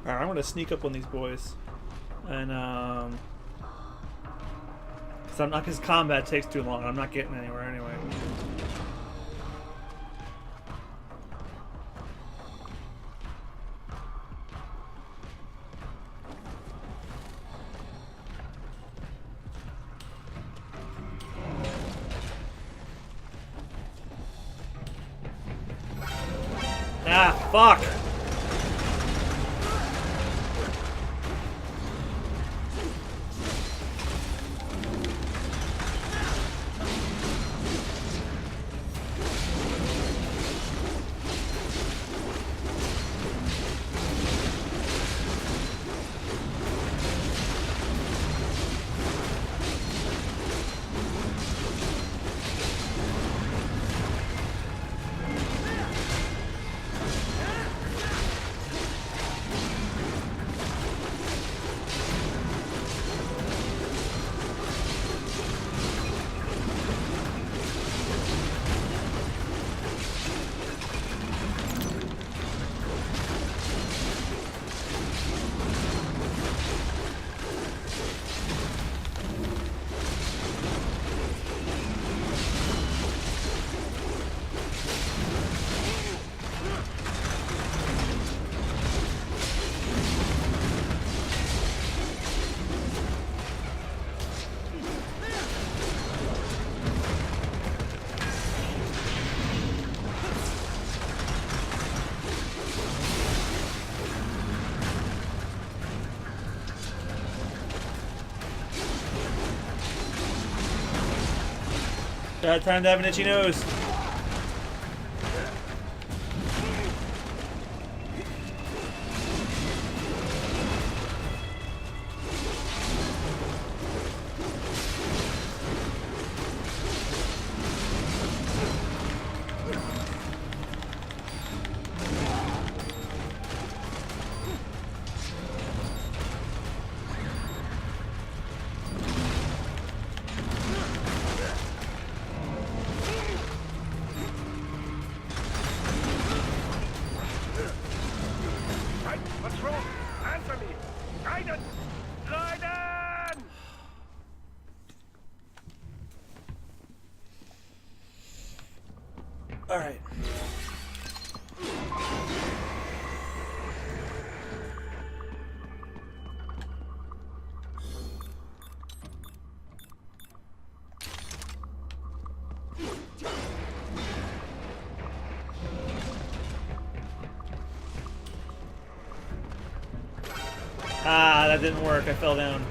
Alright, I'm gonna sneak up on these boys. And, because combat takes too long. I'm not getting anywhere anyway. Ah, fuck! Time to have an itchy nose. What's wrong? Answer me! Raiden! Raiden! Alright. Ah, that didn't work. I fell down.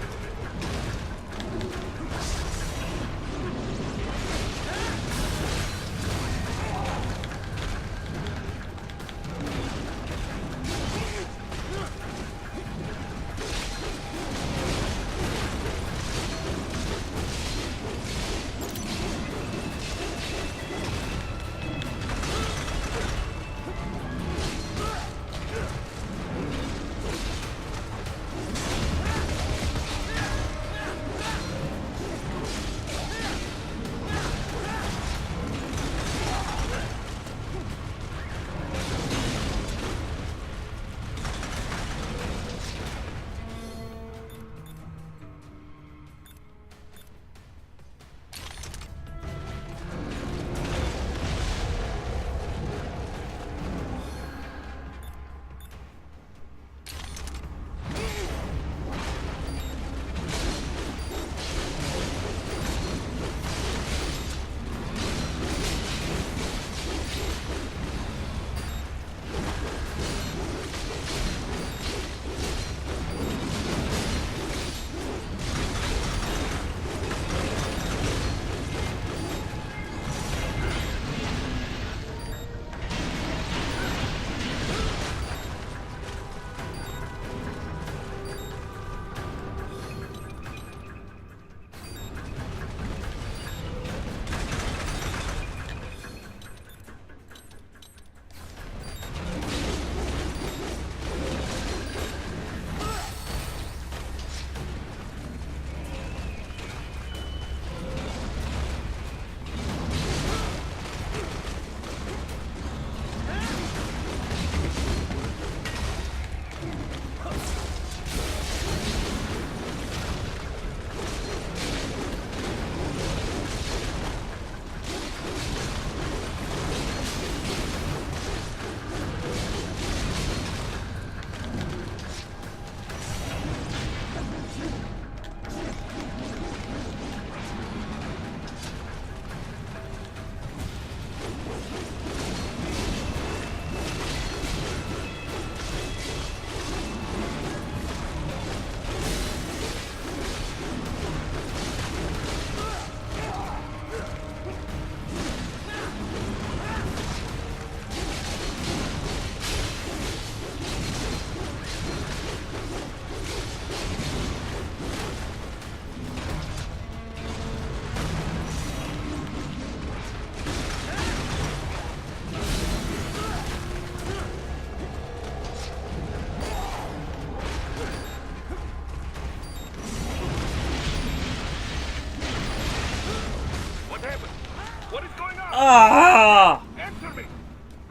Ah! Answer me!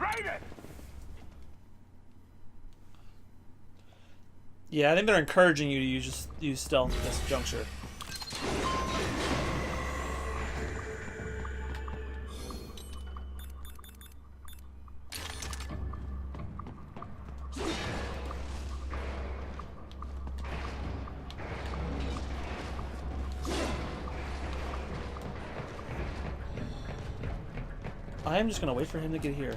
Raiden! Yeah, I think they're encouraging you to use stealth at this juncture. I am just gonna wait for him to get here.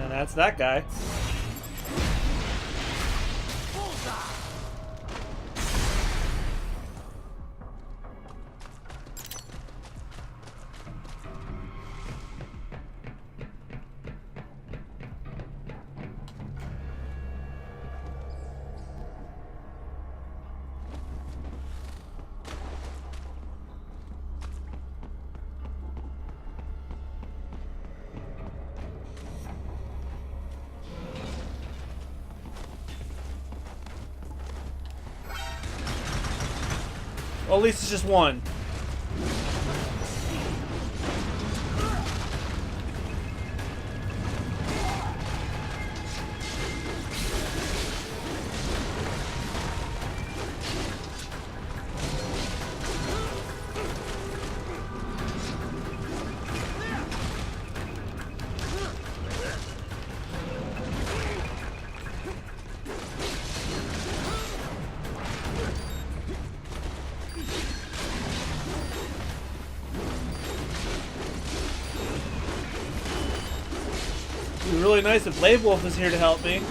And that's that guy. Well, at least it's just one. It'd be really nice if Blade Wolf was here to help me.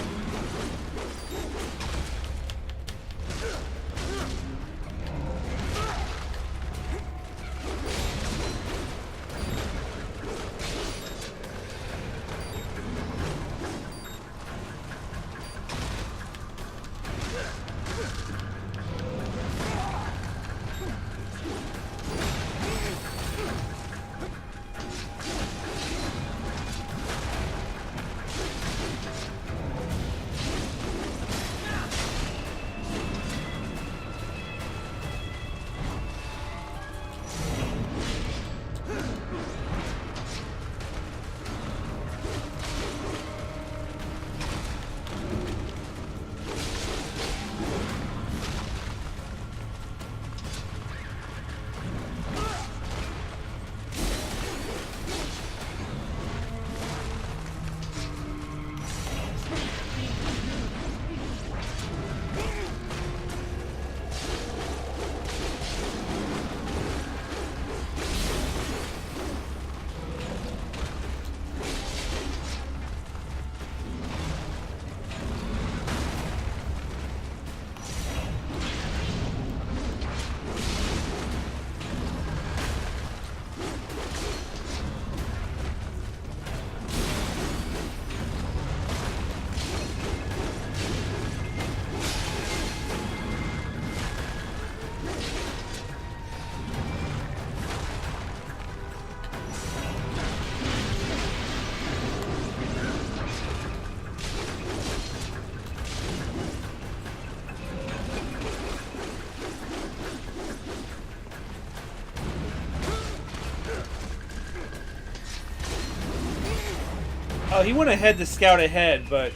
Oh, he went ahead to scout ahead, but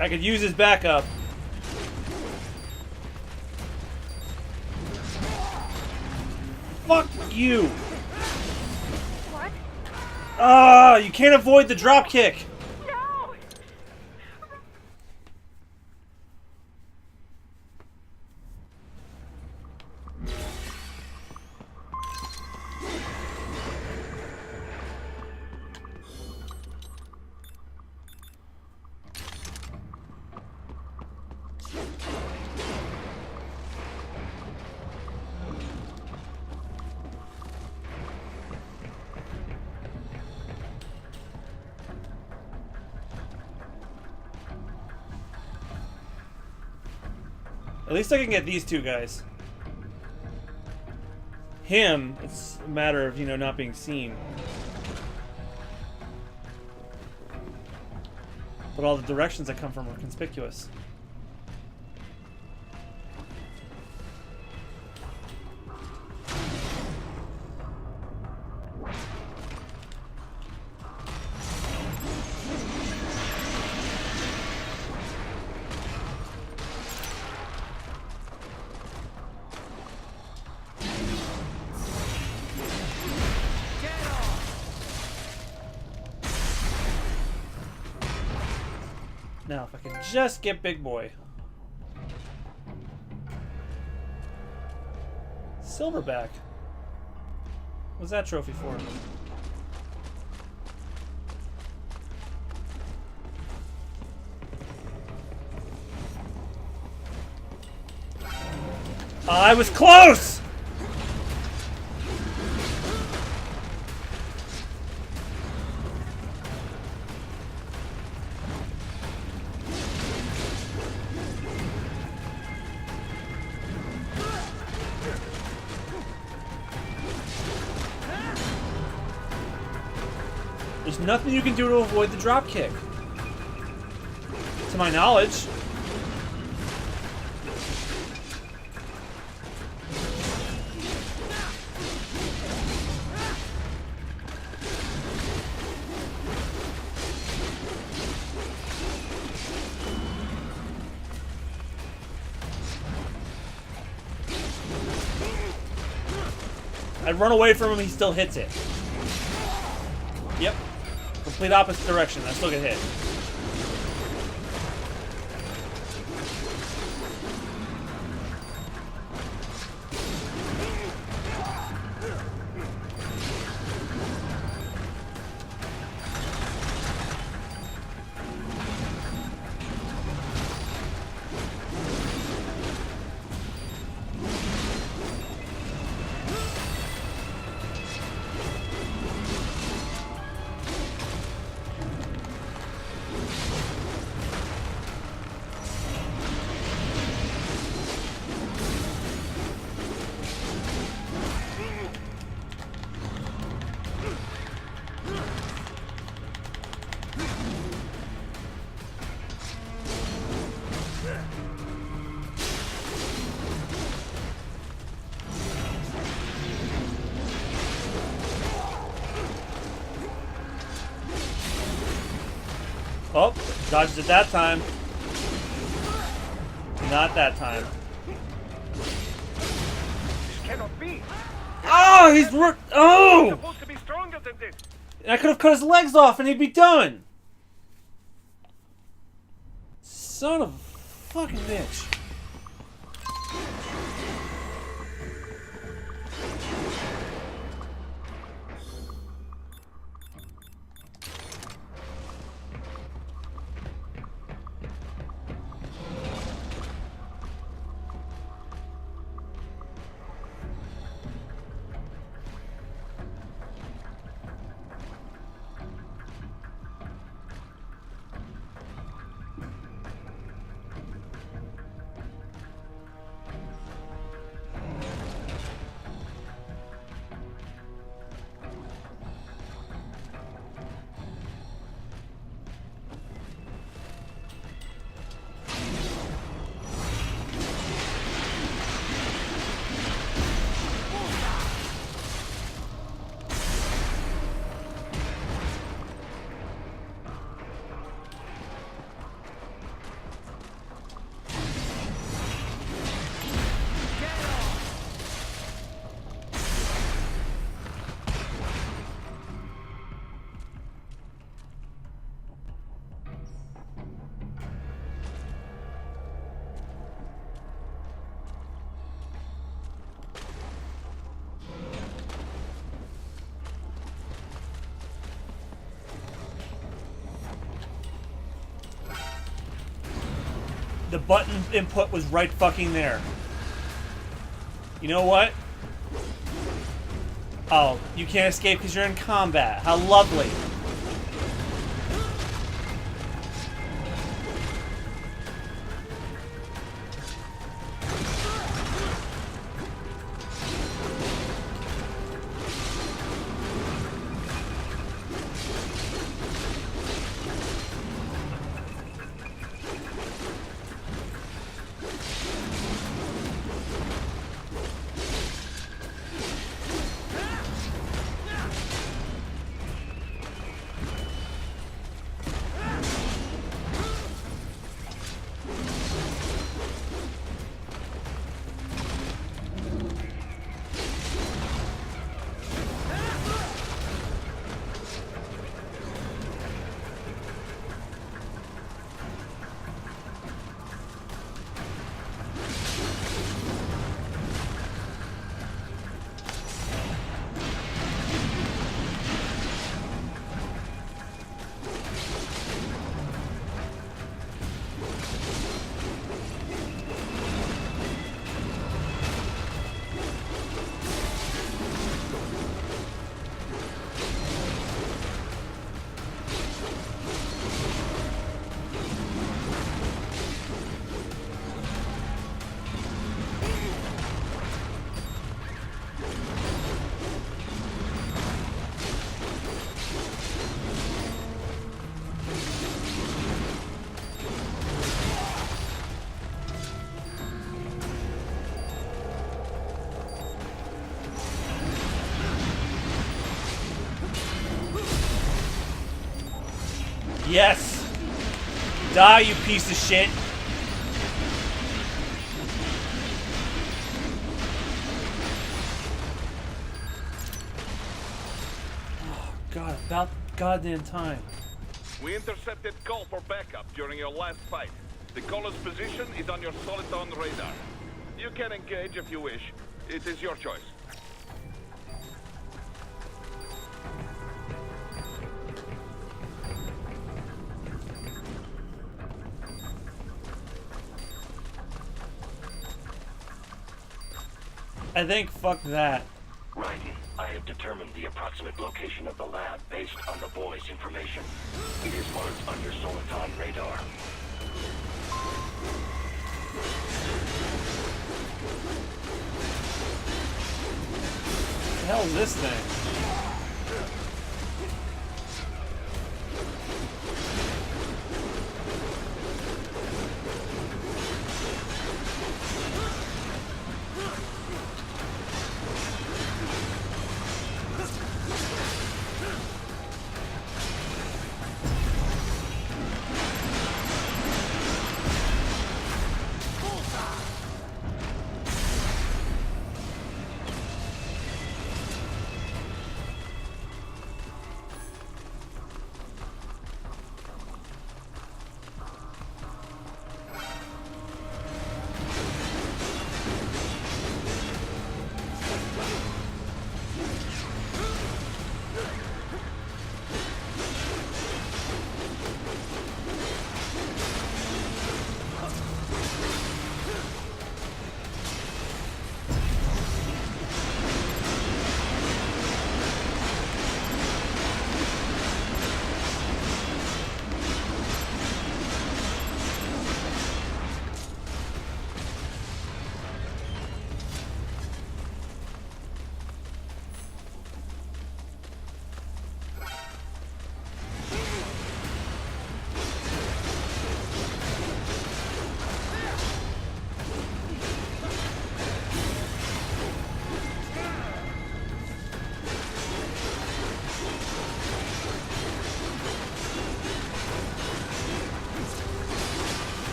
I could use his backup. Fuck you! What? Ah, you can't avoid the drop kick. No! At least I can get these two guys. Him, it's a matter of, you know, not being seen. But all the directions I come from are conspicuous. Now, if I can just get Big Boy. Silverback. What's that trophy for? I was close! There's nothing you can do to avoid the drop kick. To my knowledge. I run away from him, he still hits it. Yep. Complete opposite direction. I still get hit. Oh, dodged it that time. Not that time. This cannot be. Oh, he's worked. Oh! He's supposed to be stronger than this. I could have cut his legs off and he'd be done. Son of a fucking bitch. The button input was right fucking there. You know what? Oh, you can't escape because you're in combat. How lovely. Yes! Die, you piece of shit! Oh, God, about goddamn time. We intercepted call for backup during your last fight. The caller's position is on your Soliton radar. You can engage if you wish. It is your choice. I think fuck that. Raiden, I have determined the approximate location of the lab based on the boy's information. It is marked on your Soliton radar. What the hell is this thing?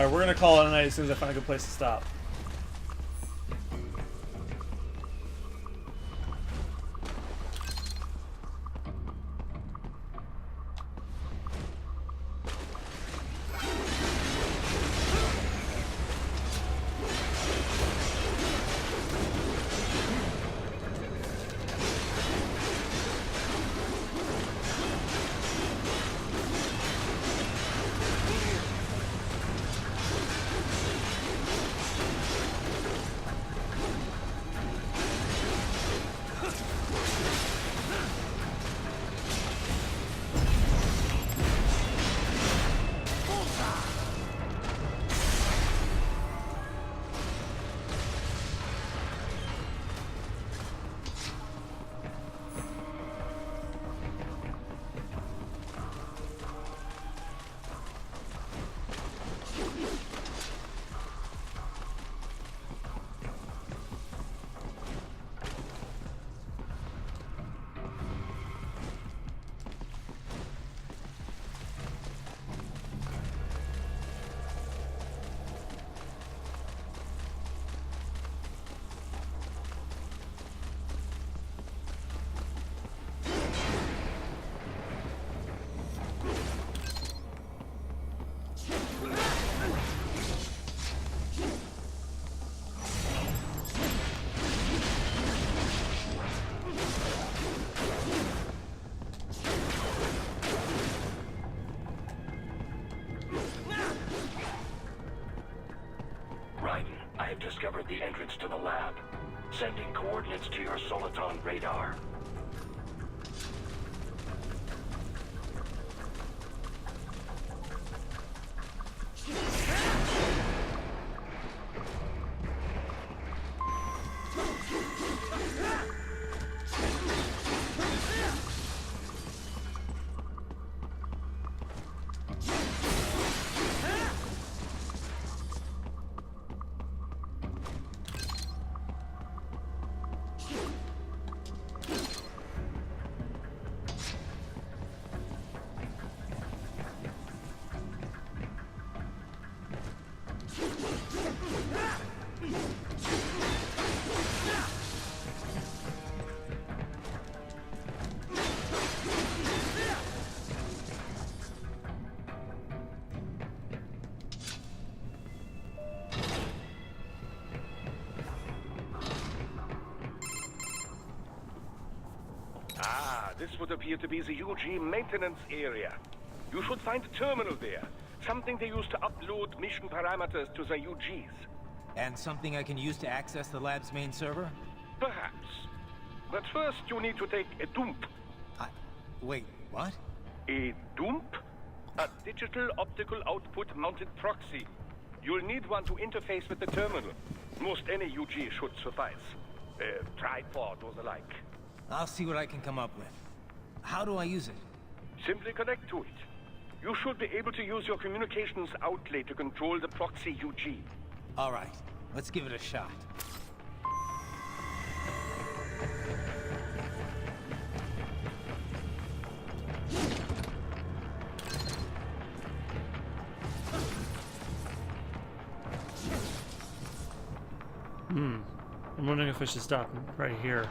Alright, we're gonna call it a night as soon as I find a good place to stop. Discovered the entrance to the lab. Sending coordinates to your Soliton radar. This would appear to be the UG maintenance area. You should find a terminal there. Something they use to upload mission parameters to the UGs. And something I can use to access the lab's main server? Perhaps. But first you need to take a dump. Wait, what? A dump? A digital optical output mounted proxy. You'll need one to interface with the terminal. Most any UG should suffice. A tripod or the like. I'll see what I can come up with. How do I use it? Simply connect to it. You should be able to use your communications outlet to control the proxy UG. All right, let's give it a shot. I'm wondering if I should stop right here.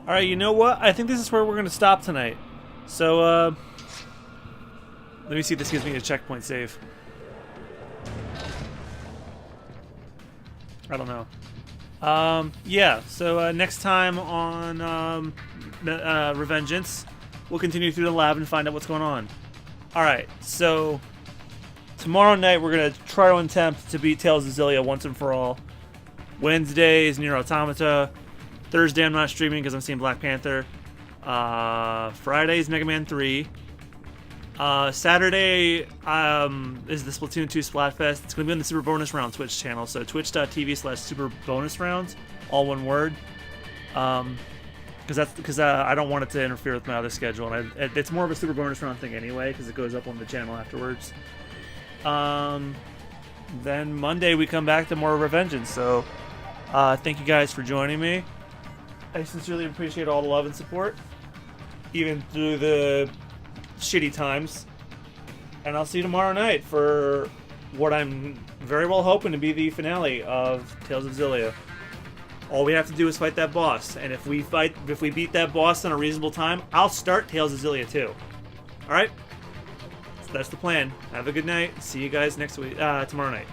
Alright, you know what? I think this is where we're going to stop tonight. So, let me see if this gives me a checkpoint save. I don't know. Yeah, so next time on Revengeance, we'll continue through the lab and find out what's going on. Alright, so tomorrow night we're going to try to attempt to beat Tales of Zillia once and for all. Wednesday is Nier Automata. Thursday I'm not streaming because I'm seeing Black Panther. Friday is Mega Man 3. Saturday is the Splatoon 2 Splatfest. It's going to be on the Super Bonus Round Twitch channel, so twitch.tv/Super Bonus Rounds, all one word. Because I don't want it to interfere with my other schedule, and it's more of a Super Bonus Round thing anyway, because it goes up on the channel afterwards. Then Monday we come back to more Revengeance, so thank you guys for joining me. I sincerely appreciate all the love and support, even through the shitty times. And I'll see you tomorrow night for what I'm very well hoping to be the finale of Tales of Zillia. All we have to do is fight that boss, and if we beat that boss in a reasonable time, I'll start Tales of Zillia too. Alright? So that's the plan. Have a good night. See you guys next week, tomorrow night.